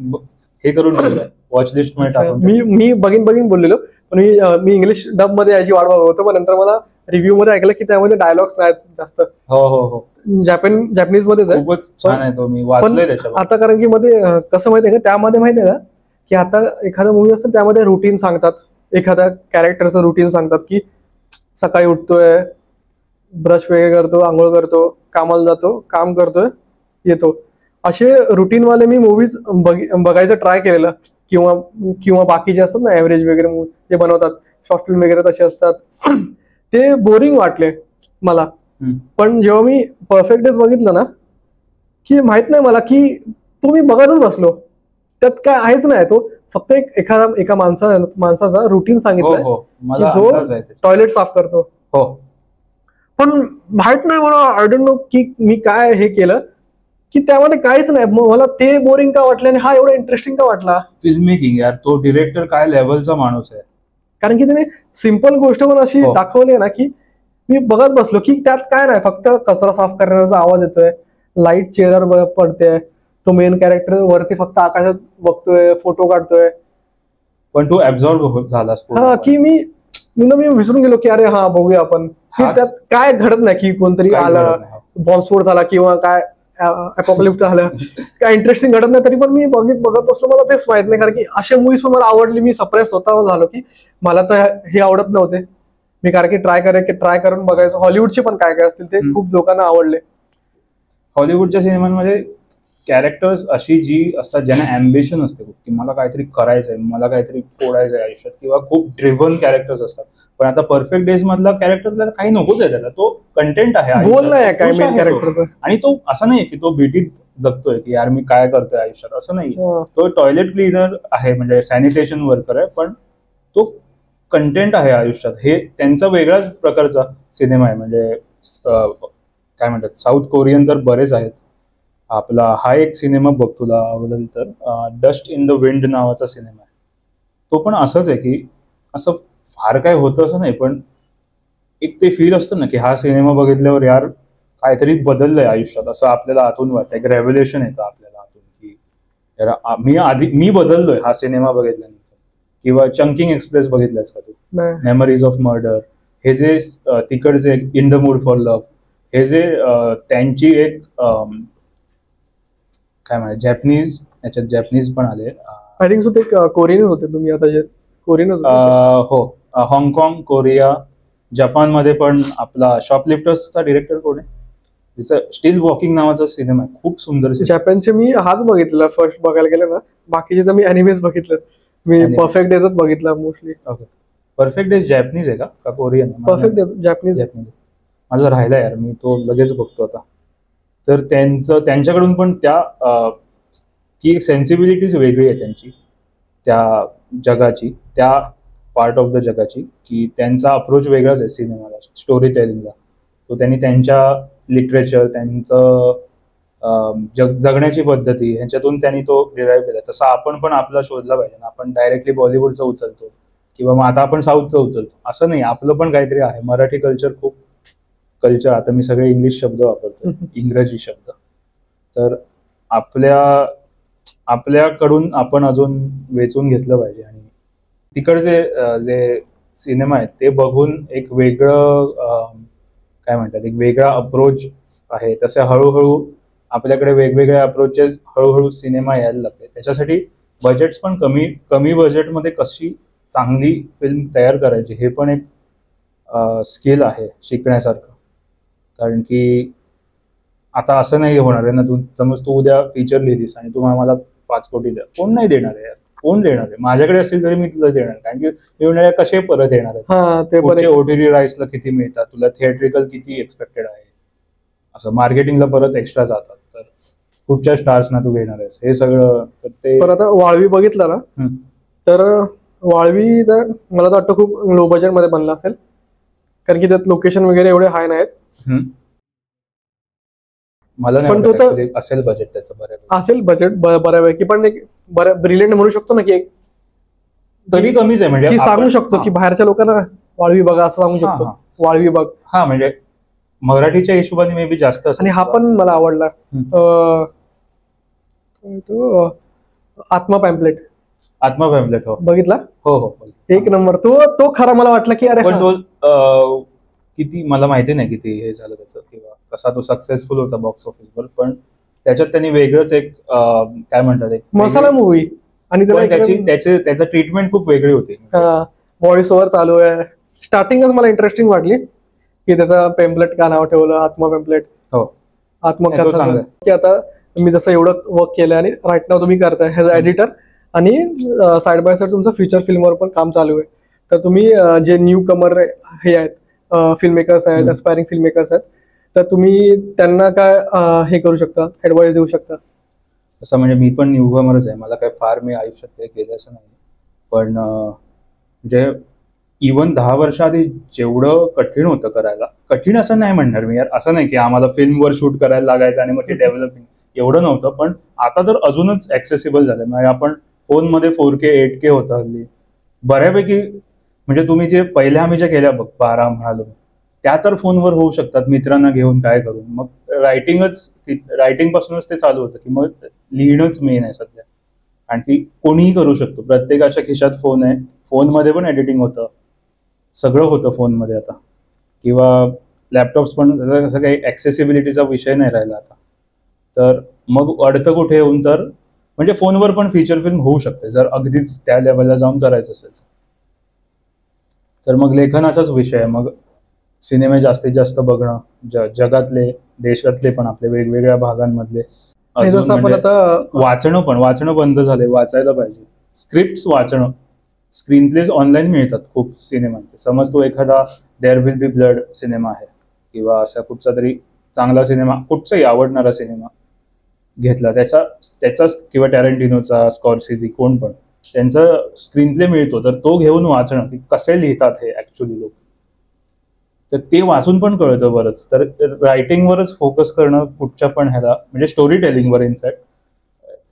हे करून ठेवलंय वॉच लिस्ट मध्ये टाकून. मी बघीन बोललेलो, पण मी इंग्लिश डब मध्ये याची वाट बघत होतो, पण नंतर मला रिव्ह्यू मध्ये ऐकलं की त्यामध्ये डायलॉग्स नाहीत जास्त. हो जॅपनीज मध्येच आहे. खूपच छान आहे तो, मी वाचलंय त्याच्यावर. आता कारण की मध्ये कसं माहितीये का, त्यामध्ये माहितीये का की आता एखादा मूवी असतं त्यामध्ये रुटीन सांगतात, एखाद्या कॅरेक्टरचं रुटीन सांगतात की सकाळी उठतोय, ब्रश वगैरे करतो, आंघोळ करतो, कामाला जातो, काम करतोय, येतो. असे रुटीनवाले मी मूवीज बघायचं ट्राय केलेलं, किंवा बाकीचे असतात ना ऍव्हरेज वगैरे मूवी जे बनवतात, शॉर्ट फिल्म वगैरे तसे असतात, ते बोरिंग वाटले मला. पण जेव्हा मी परफेक्ट डेज बघितलं ना, की माहित नाही मला की तो मी बघतच बसलो, त्यात काय आहेच नाही, तो फक्त एका माणसाचा रुटीन सांगितलंय की जो टॉयलेट साफ करतो. पण माहित नाही मला, आय डोंट नो की मी काय हे केलं की त्यामध्ये काहीच नाही. मला ते बोरिंग का वाटलं आणि हा एवढा इंटरेस्टिंग का वाटला. फिल्म मेकिंग यार, तो डिरेक्टर काय लेवलचा माणूस आहे. कारण की त्याने सिम्पल गोष्ट पण अशी दाखवली ना की मी बघत बसलो की त्यात काय नाही, फक्त कचरा साफ करण्याचा आवाज येतोय, लाईट चेहऱ्यावर पडते, तो मेन कॅरेक्टर वरती फक्त आकाशात बघतोय, फोटो काढतोय. पण तू ऍब्झॉर्ब झालास की मी विसरून गेलो की अरे हा बघूया आपण, त्यात काय घडत नाही की कोणतरी आलं, बॉम्बस्फोट झाला किंवा काय अपोकॅलिप्स झालं, काय इंटरेस्टिंग घडत नाही. तरी पण मी बघत बसलो, मला तेच माहित नाही. कारण की अशा मूवीज पण मला आवडली, मी सरप्राईज स्वतः झालो की मला तर हे आवडत नव्हते. मी कारण की ट्राय करून बघायचं. हॉलिवूडचे पण काय असतील ते खूप लोकांना आवडले. हॉलिवूडच्या सिनेमांमध्ये कॅरेक्टर्स अशी जी असतात ज्यांना अँबिशन असते की मला काहीतरी करायचंय, मला काहीतरी फोडायचंय आयुष्यात, किंवा खूप ड्रिव्हन कॅरेक्टर्स असतात. पण आता परफेक्ट डेज मधला कॅरेक्टर काही नकोच आहे, त्याला तो कंटेंट आहे, गोल नाही काय मेन कॅरेक्टर. आणि तो असं नाही की तो बीटीत जगतोय की यार मी काय करतोय आयुष्यात, असं नाही. तो टॉयलेट क्लीनर आहे, म्हणजे सॅनिटेशन वर्कर आहे, पण तो कंटेंट आहे आयुष्यात. हे त्यांचा वेगळाच प्रकारचा सिनेमा आहे. म्हणजे काय म्हणतात, साऊथ कोरियन तर बरेच आहेत. आपला हा एक सिनेमा बघ, तुला आवडेल तर, डस्ट इन द विंड नावाचा सिनेमा आहे. तो पण असंच आहे की असं फार काय होतं असं नाही, पण एक ते फील असतं ना की हा सिनेमा बघितल्यावर यार काहीतरी बदललंय आयुष्यात, असं आपल्याला आतून वाटतं. एक रेव्होल्युशन येतं आपल्याला आतून की यार मी बदललोय हा सिनेमा बघितल्यानंतर. किंवा चंकिंग एक्सप्रेस बघितलंस का तू? मेमरीज ऑफ मर्डर, हे जे तिकडचे in the mood for love, हे जे त्यांची एक काय म्हणतात जॅपनीज, याच्यात जॅपनीज पण आले. आय थिंक सो ते कोरियन होते. तुम्ही आता जे कोरियन हो, हाँगकाँग, कोरिया, जपान मध्ये पण. आपला शॉपलिफ्टर्सचा डिरेक्टर कोण आहे, तिचं स्टील वॉकिंग नावाचा सिनेमा आहे, खूप सुंदर. जपानचे मी हाच बघितला फर्स्ट बघायला गेलं ना, बाकीचे तर मी अॅनिमेज बघितलं. मी परफेक्ट डेजच बघितला mostly. Okay, perfect days Japanese आहे का कोरियन? Perfect days Japanese. माझं राहिला यार, मी तो लगेच बघतो आता. तर त्यांच्याकडून पण ती सेन्सिबिलिटीज वेगळी आहे त्यांची, त्या जगाची, त्या पार्ट ऑफ द जगाची, की त्यांचा अप्रोच वेगळाच आहे सिनेमाला, स्टोरी टेलिंगला. तो त्यांनी त्यांच्या लिटरेचर, त्यांचं जगण्याची पद्धती, ह्याच्यातून त्यांनी तो डिराईव्ह केला. तसा आपण पण आपला शोधला पाहिजे ना. आपण डायरेक्टली बॉलिवूडचं उचलतो किंवा मग आता आपण साऊथचं उचलतो, असं नाही. आपलं पण काहीतरी आहे. मराठी कल्चर, आता मी सगळे इंग्लिश शब्द वापरतो, इंग्रजी शब्द. तर आपल्याकडून आपण अजून वेचून घेतलं पाहिजे. आणि तिकडचे जे सिनेमा आहेत ते बघून एक वेगळं काय म्हणतात, एक वेगळा अप्रोच आहे. तसे हळूहळू आपल्याकडे वेगवेगळे अप्रोचेस, हळूहळू सिनेमा यायला लागले. त्याच्यासाठी बजेट्स पण कमी बजेटमध्ये कशी चांगली फिल्म तयार करायची, हे पण एक स्किल आहे शिकण्यासारखं. कारण की आता असं नाही होणार आहे ना, तू समज तू उद्या फीचर लिहिलीस आणि तू मला 5 कोटी द्या, कोण नाही देणार आहे यार, कोण देणार आहे? माझ्याकडे असेल तरी मी तुला देणार, कारण की मी म्हणणार कसे परत येणार आहे, ते पुढचे ओटीटी राईट्सला किती मिळतात तुला, थिएट्रिकल किती एक्सपेक्टेड आहे, असं मार्केटिंगला परत एक्स्ट्रा जातात, तर कुठच्या स्टार्सना तू घेणार आहेस हे सगळं. तर ते पण आता वाळवी बघितलं ना, तर वाळवी तर मला तर वाटतं खूप लो बजेट मध्ये बनला असेल, कारण की त्यात लोकेशन वगैरे एवढे हाय नाहीत. मला पण तो तर असेल बजेट त्याचं बऱ्यापैकी, असेल बजेट बऱ्यापैकी, पण एक ब्रिलियंट म्हणू शकतो ना, की एक तरी कमीच आहे, म्हणजे सांगू शकतो की बाहेरच्या लोकांना वाळवी बघा असं सांगू शकतो, वाळवी बघ. हा, म्हणजे मराठीच्या हिशोबाने मे बी जास्त असेल. आणि हा पण मला आवडला, तो आत्मा पॅम्पलेट. आत्मा पॅम्पलेट हो बघितला, हो एक नंबर. तो खरा मला वाटलं की अरे, पण तो किती मला माहिती नाही किती हे झालं त्याचं, किंवा कसा तो सक्सेसफुल होता बॉक्स ऑफिसवर, पण त्याच्यात त्यांनी वेगळंच एक काय म्हणतात, एक मसाला मूवी, आणि त्याचं ट्रीटमेंट खूप वेगळी होती. व्हॉइस ओव्हर चालू आहे. स्टार्टिंगच मला इंटरेस्टिंग वाटली की त्याचा पेम्पलेट का नाव ठेवलं आत्मा पेम्पलेट. हो, आत्मकथा की आता मी जसं एवढं वर्क केलं आणि राईट नाव तुम्ही करताय ॲज अ एडिटर, आणि साईड बाय साईड तुमचं फ्युचर फिल्मवर पण काम चालू आहे. तर तुम्ही जे न्यू कमर हे आहेत, फिल्म मेकर्स आहेत, एस्पायरिंग फिल्म मेकर्स आहेत, तर तुम्ही त्यांना काय हे करू शकता, ऍडवाइस देऊ शकता? असं म्हणजे मी पण न्यू कमरच आहे, मला काय फार मी आयुष्यात काही केलं असं नाही, पण म्हणजे इव्हन 10 वर्ष आधी जेवढं कठीण होतं करायला, कठीण असं नाही म्हणणार मी यार, असं नाही की आम्हाला फिल्मवर शूट करायला लागायचं आणि मग ते डेव्हलपिंग एवढं नव्हतं, पण आता तर अजूनच ऍक्सेसिबल झालं. म्हणजे आपण फोनमध्ये 4K 8K होतं हल्ली बऱ्यापैकी, म्हणजे तुम्ही जे पहिल्या आम्ही ज्या केल्या बघ 12 म्हणालो, त्या तर फोनवर होऊ शकतात मित्रांना घेऊन काय करून. मग रायटिंग पासूनच ते चालू होतं, की मग लिहिणंच मेन आहे सध्या, आणखी कोणीही करू शकतो, प्रत्येकाच्या खिशात फोन आहे, फोनमध्ये पण एडिटिंग होतं, सगळं होतं फोनमध्ये आता, किंवा लॅपटॉप्स पण, कसं काही ऍक्सेसिबिलिटीचा विषय नाही राहिला आता. तर मग अडतं कुठे येऊन, तर म्हणजे फोनवर पण फीचर फिल्म होऊ शकते जर अगदीच त्या लेवलला जाऊन करायचं असेल तर. मग लेखनाचाच विषय आहे, मग सिनेमे जास्तीत जास्त बघणं, जगातले देशातले पण आपले वेगवेगळ्या भागांमधले. वाचणं बंद झालंय, वाचायला पाहिजे, स्क्रिप्ट वाचणं. स्क्रीन प्लेज ऑनलाईन मिळतात खूप सिनेमांचे. समज तो एखादा there will be blood cinema आहे, किंवा असा कुठचा तरी चांगला सिनेमा, कुठचाही आवडणारा सिनेमा घेतला त्याचाच, किंवा टॅरंटिनोचा, स्कॉर्सेझी, कोण पण, त्यांचा स्क्रीन प्ले मिळतो, तर तो घेऊन वाचणं की कसे लिहितात हे ऍक्च्युली लोक, तर ते वाचून पण कळतं बरंच. तर रायटिंगवरच फोकस करणं कुठच्या पण ह्याला, म्हणजे स्टोरी टेलिंगवर. इनफॅक्ट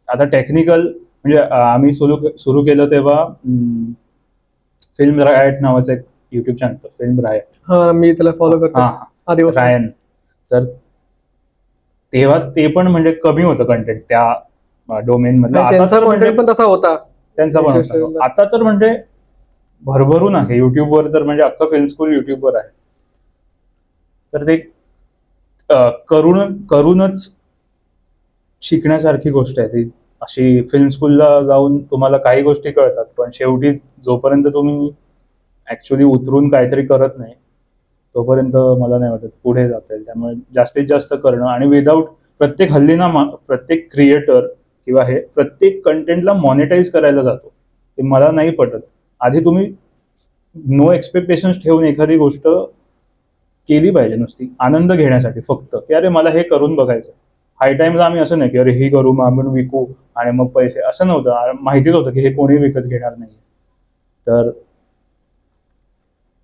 आता टेक्निकल, म्हणजे आम्ही सुरू केलं तेव्हा फिल्म रायट नावाचं एक युट्यूब चॅनल, फिल्म रायट, मी त्याला फॉलो करतो, रायन. तर तेव्हा ते पण म्हणजे कमी होतं कंटेंट त्या डोमेन मधलं, पण तसा होता त्यांचा पण. आता तर म्हणजे भरभरून आहे युट्यूबवर, तर म्हणजे अख्खं फिल्म स्कूल युट्यूबवर आहे. तर ते करूनच शिकण्यासारखी गोष्ट आहे ती. अशी फिल्म स्कूलला जाऊन तुम्हाला काही गोष्टी कळतात, पण शेवटी जोपर्यंत तुम्ही ऍक्च्युली उतरून काहीतरी करत नाही तोपर्यंत मला नाही वाटत पुढे जाता येईल. त्यामुळे जास्तीत जास्त करणं, आणि विदाऊट प्रत्येक क्रिएटर किंवा हे प्रत्येक कंटेंटला मॉनिटाईज करायला जातो, ते मला नाही पटत. आधी तुम्ही नो एक्सपेक्टेशन्स ठेवून एखादी गोष्ट केली पाहिजे, नुसती आनंद घेण्यासाठी फक्त, की अरे मला हे करून बघायचं. हाय टाइमला आम्ही असं नाही की अरे ही करू मग आपण विकू आणि मग पैसे, असं नव्हतं. माहितीच होतं की हे कोणी विकत घेणार नाही. तर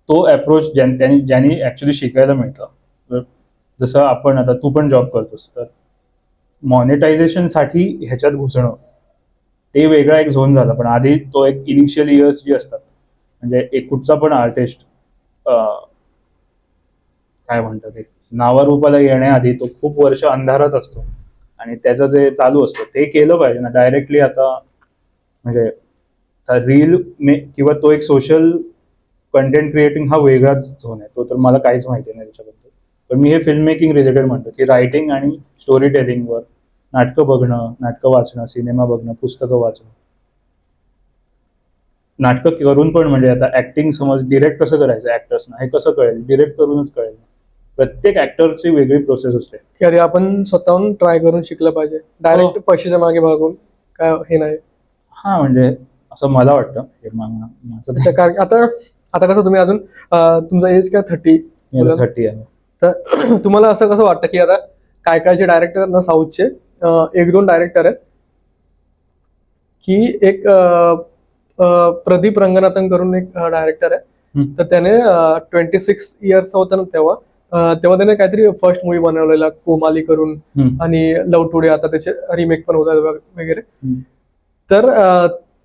तो अप्रोच ज्यांनी ऍक्च्युली शिकायला मिळतं. जसं आपण आता, तू पण जॉब करतोस, तर मॉनिटायझेशनसाठी ह्याच्यात घुसणं ते वेगळा एक झोन झाला. पण आधी तो एक इनिशियल इयर्स जी असतात, म्हणजे एक कुठचा पण आर्टिस्ट काय म्हणतात, ते नावारूपाला येण्याआधी तो खूप वर्ष अंधारात असतो, आणि त्याचं जे चालू असतं ते केलं पाहिजे ना डायरेक्टली. आता म्हणजे रील किंवा तो एक सोशल कंटेंट क्रिएटिंग हा वेगळाच झोन आहे, तो तर मला काहीच माहिती नाही त्याच्याबद्दल. पण मी हे फिल्म मेकिंग रिलेटेड म्हणतो, की रायटिंग आणि स्टोरी टेलिंगवर नाटकं बघणं, नाटकं वाचणं, सिनेमा बघणं, पुस्तकं वाचणं, नाटकं करून पण, म्हणजे आता ऍक्टिंग समज डिरेक्ट कसं करायचं ऍक्टर्सना, हे कसं कळेल, डिरेक्ट करूनच कळेल. प्रत्येक ऍक्टरची वेगळी प्रोसेस असते. की अरे आपण स्वतःहून ट्राय करून शिकलं पाहिजे, डायरेक्ट पैशाच्या मागे भागून काय हे नाही. हा म्हणजे असं मला वाटतं. माझं कारण आता आता कसं तुम्ही अजून तुमचं एज काय 30 30 आहे. तर तुम्हाला असं कसं वाटतं की आता काय काय जे डायरेक्टर आहेत ना साऊथचे, 1-2 डायरेक्टर आहेत की एक प्रदीप रंगनाथन करून एक डायरेक्टर आहे. तर त्याने 26 इयर्स होता ना तेव्हा त्याने काहीतरी फर्स्ट मूवी बनवलेला कोमाली करून, आणि लव टुडे आता त्याचे रिमेक पण होतात वगैरे. तर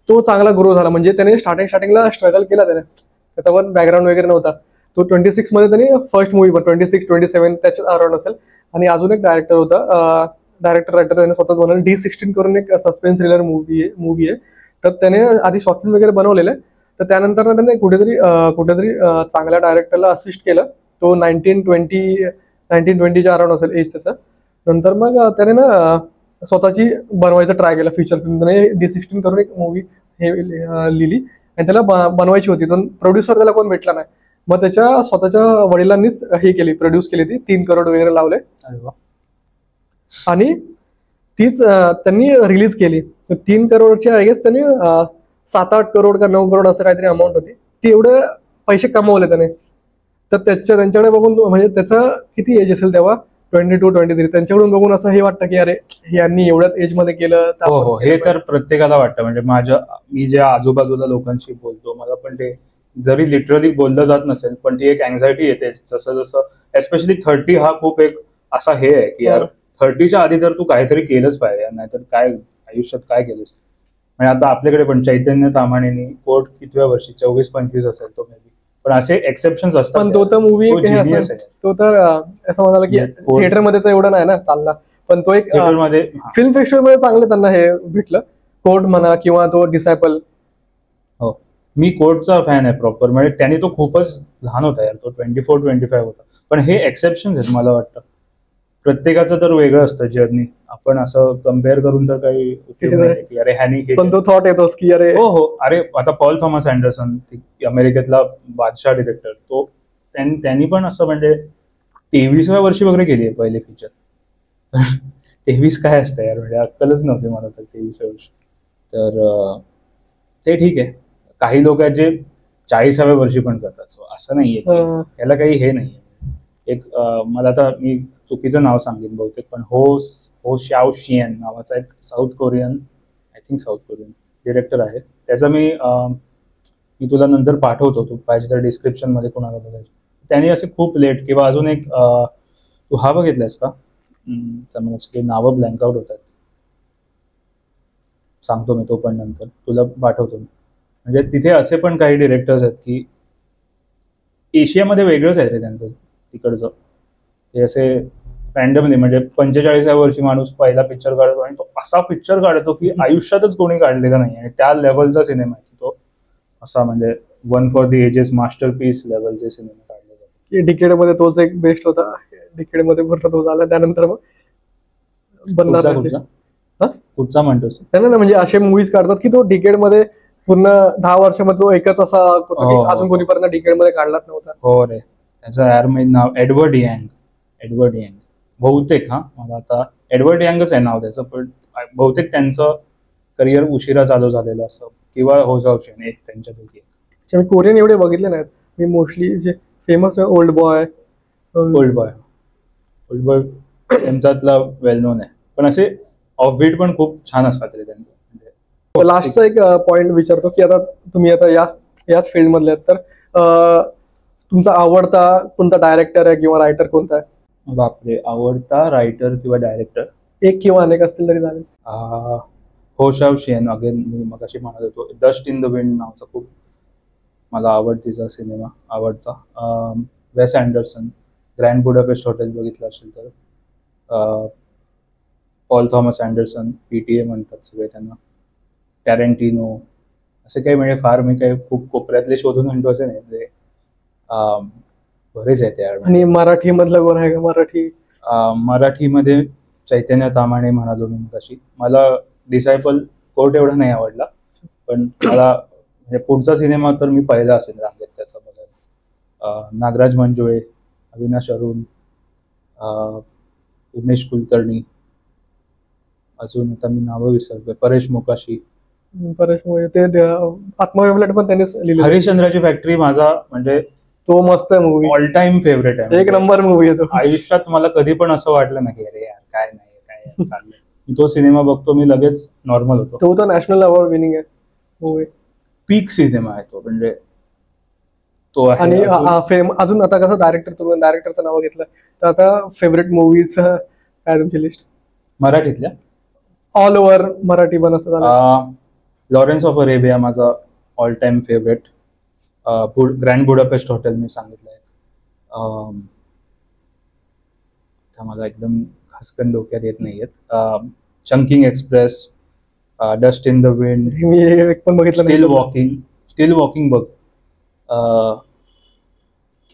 तो चांगला ग्रो झाला, म्हणजे त्याने स्टार्टिंगला स्ट्रगल केला त्याने, त्याचा पण बॅकग्राऊंड वगैरे नव्हता. तो 26 मध्ये त्याने फर्स्ट मूवी पण 26-27 त्याच्यात अराउंड असेल. आणि अजून एक डायरेक्टर होता, डायरेक्टर रायटर त्याने स्वतःच बनवलं D16 करून एक सस्पेन्स थ्रिलर मूवी आहे. तर त्याने आधी शॉर्ट फिल्म वगैरे बनवलेलं. तर त्यानंतर त्याने कुठेतरी चांगल्या डायरेक्टरला असिस्ट केलं. तो 1920च्या अराउंड असेल एज त्याचा. नंतर मग त्याने ना स्वतःची बनवायचं ट्राय केलं फीचर फिल्म. त्याने D16 करून एक मूवी हे लिहिली आणि त्याला बनवायची होती. पण प्रोड्युसर त्याला कोण भेटला नाही. मग त्याच्या स्वतःच्या वडिलांनीच हे केली, प्रोड्यूस केली ती, 3 करोड वगैरे लावले आणि तीच त्यांनी रिलीज केली. 3 करोडची आय गेस त्यांनी 7-8 करोड का 9 करोड असं काहीतरी अमाऊंट होती. ती एवढे पैसे कमवले त्याने. तर त्यांच्याकडे बघून म्हणजे त्याचं किती एज असेल तेव्हा, 22-23, त्यांच्याकडून बघून असं हे वाटतं की अरे यांनी एवढ्याच एज मध्ये केलं. हो, हे तर प्रत्येकाला वाटतं. म्हणजे मी ज्या आजूबाजूला लोकांशी बोलतो, मला पण ते जरी लिटरली बोललं जात नसेल पण ती एक अँझायटी येते जसं एस्पेशली 30 हा खूप एक असा हे आहे की यार 30च्या आधी तर तू काहीतरी केलंच पाहिजे, नाहीतर काय आयुष्यात काय केलंस. म्हणजे आता आपल्याकडे पण चैतन्य ताम्हाणेनी कोर्ट कितव्या वर्षी 24-25 असेल तो मे बी, पण असे एक्सेप्शन्स असतात. पण तो तर मूवी तो तर असं म्हणाला की थिएटरमध्ये तर एवढं नाही ना चालला, पण तो एक थिएटरमध्ये फिल्म फेस्टिवलमध्ये चांगलं त्यांना हे भेटलं. कोर्ट म्हणा किंवा तो डिसायपल. हो, मी कोर्टचा फॅन आहे प्रॉपर. म्हणजे त्यांनी तो खूपच लहान होता यार, तो 24-25 होता. पण हे एक्सेप्शन्स आहेत मला वाटतं. प्रत्येकाचं तर वेगळं असतं जर्नी. आपण असं कम्पेअर करून तर काही उपयोग नाही की अरे ह्यानी हे. पण तो थॉट येतोस की अरे हो अरे आता पॉल थॉमस अँडरसन अमेरिकेतला बादशाह डिरेक्टर, तो त्यांनी पण असं म्हणजे 23व्या वर्षी वगैरे केली आहे पहिले फीचर. 23 काय असतं यार, म्हणजे अक्कलच नव्हती मला तर 23व्या वर्षी. तर ते ठीक आहे. काही लोक आहेत जे 40व्या वर्षी पण करतात, असं नाहीये त्याला काही हे नाहीये. एक मला आता मी चुकीचं नाव सांगेन बहुतेक, पण हो शाओ शियन नावाचा एक साऊथ कोरियन डिरेक्टर आहे. त्याचा मी तुला नंतर पाठवतो, तू पाहिजे तर डिस्क्रिप्शन मध्ये कोणाला बघायचं. त्यांनी असे खूप लेट किंवा अजून एक तू हा बघितलायस का, मला सगळे नावं ब्लँक आउट होतात, सांगतो मी तो पण नंतर तुला पाठवतो. म्हणजे तिथे असे पण काही डिरेक्टर्स आहेत की एशियामध्ये वेगळंच आहे रे त्यांचं तिकडचं. ते असे रँडमली म्हणजे 45व्या वर्षी माणूस पहिला पिक्चर काढतो आणि तो असा पिक्चर काढतो की आयुष्यातच कोणी काढलेला नाही, आणि त्या लेवलचा सिनेमा आहे तो असा, म्हणजे one for the ages masterpiece लेवलचे सिनेमा काढले जातात. डिकेड मध्ये तोच एक बेस्ट होता. डिकेड मध्ये पूर्ण तो झाला, त्यानंतर मग कुठचा म्हणतोस त्यांना म्हणजे असे मूवीज काढतात की तो डिकेड मध्ये पूर्ण 10 वर्षामध्ये तो एकच असा होता की अजून कोणीपर्यंत डिकेड मध्ये काढलाच नव्हता. हो रे, त्याचं यार नाव एडवर्ड यंग बहुतेक. मला आता एडवर्ड यंगच आहे नाव त्याचं, पण बहुतेक त्यांचं करिअर उशिरा चालू झालेलं असं, किंवा हो जाऊ शकते एक त्यांच्यापैकी. मी कोरियन एवढे बघितले नाहीत. मी मोस्टली जे फेमस आहे ओल्ड बॉय त्यांच्यातला वेल नोन आहे. पण असे ऑफबीट पण खूप छान असतात रे त्यांचे. लास्टचा एक पॉइंट विचारतो की आता तुम्ही आता याच फील्ड मधले आहेत, तर तुमचा आवडता कोणता डायरेक्टर आहे किंवा रायटर कोणता आहे? बापरे, आवडता रायटर किंवा डायरेक्टर एक किंवा अनेक असतील तरी चालेल. हो शाओ शियन, अगेन मी मगाशी म्हणत होतो, डस्ट इन द विंड नावाचा खूप मला आवडतीचा सिनेमा आवडता. वेस अँडरसन, ग्रँड बुडापेस्ट हॉटेल बघितलं असेल तर. पॉल थॉमस अँडरसन, PTA म्हणतात सगळे त्यांना. टॅरेंटिनो, असे काही म्हणजे फार मी काही खूप कोपऱ्यातले शोधून म्हणतो असे नाही, बरेच आहेत यार. आणि मराठी मधलं कोण आहे का? मराठीमध्ये चैतन्य ताम्हाणे म्हणालो मी मगाशी. मला डिसायपल कोर्ट एवढा नाही आवडला, पण मला म्हणजे पुढचा सिनेमा तर मी पहिला असेल रांगेत त्याचा बघायला. नागराज मंजुळे, अविनाश अरुण, उमेश कुलकर्णी, अजून आता मी नावं विसरतोय, परेश मोकाशी. परेश मोये ते आत्मविमलेट पण त्यांनीच लिहिलं. हरिश्चंद्राची फॅक्टरी माझा म्हणजे तो मस्त आहे मूवी, ऑल टाइम फेवरेट आहे. एक नंबर मूवी आहे तो. आयुष्यात मला कधी पण असं वाटलं नाही अरे यार काय नाही काय चाललंय, मी तो सिनेमा बघतो, मी लगेच नॉर्मल होतो. तो तर नॅशनल अवॉर्ड विनिंग आहे मूवी. पीक सिनेमा आहे तो, म्हणजे तो आहे. आणि अजून आता कसं डायरेक्टरचं नाव घेतलं तर आता फेवरेट मूवीज काय तुमची लिस्ट? मराठीतल्या ऑल ओव्हर मराठी पण असं झालं. लॉरेन्स ऑफ अरेबिया माझा all time favourite. Grand Budapest Hotel मी सांगितलंय. आता मला एकदम खासकन डोक्यात येत नाहीयेत. Chungking Express, dust in the wind, मी एक पण बघितलं स्टील वॉकिंग बघ.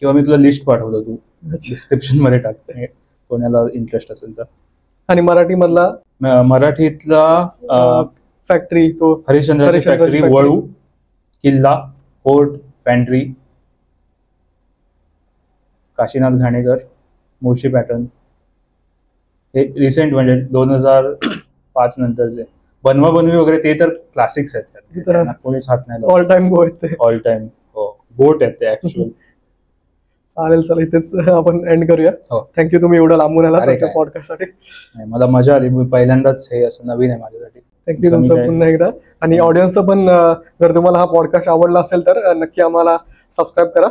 किंवा मी तुला लिस्ट पाठवतो, तू डिस्क्रिप्शन मध्ये टाकते कोणाला इंटरेस्ट असेल तर. आणि मराठी मधला मराठीतला फॅक्टरी, तो हरिश्चंद्राची फॅक्टरी, वळू, किल्ला, fort, pantry, Kashinath Ghanekar, Mulshi pattern. हे रिसेंट म्हणजे 2005 नंतरचे. बनवा बनवी वगैरे ते तर क्लासिक्स आहेत, त्यांना कोणीच हात नाही. ऑल टाइम गो आहेत ते. ऑल टाइम गोट आहेत ते ऍक्च्युअल. चालेल, चला इथेच आपण एंड करूया. हो. थँक्यू, तुम्ही एवढं लांबून आला पॉडकास्ट साठी. मला मजा आली, पहिल्यांदाच हे असं नवीन आहे माझ्यासाठी. थँक्यू तुमचं पुन्हा एकदा. आणि ऑडियन्सचं पण जर तुम्हाला हा पॉडकास्ट आवडला असेल तर नक्की आम्हाला सबस्क्राईब करा.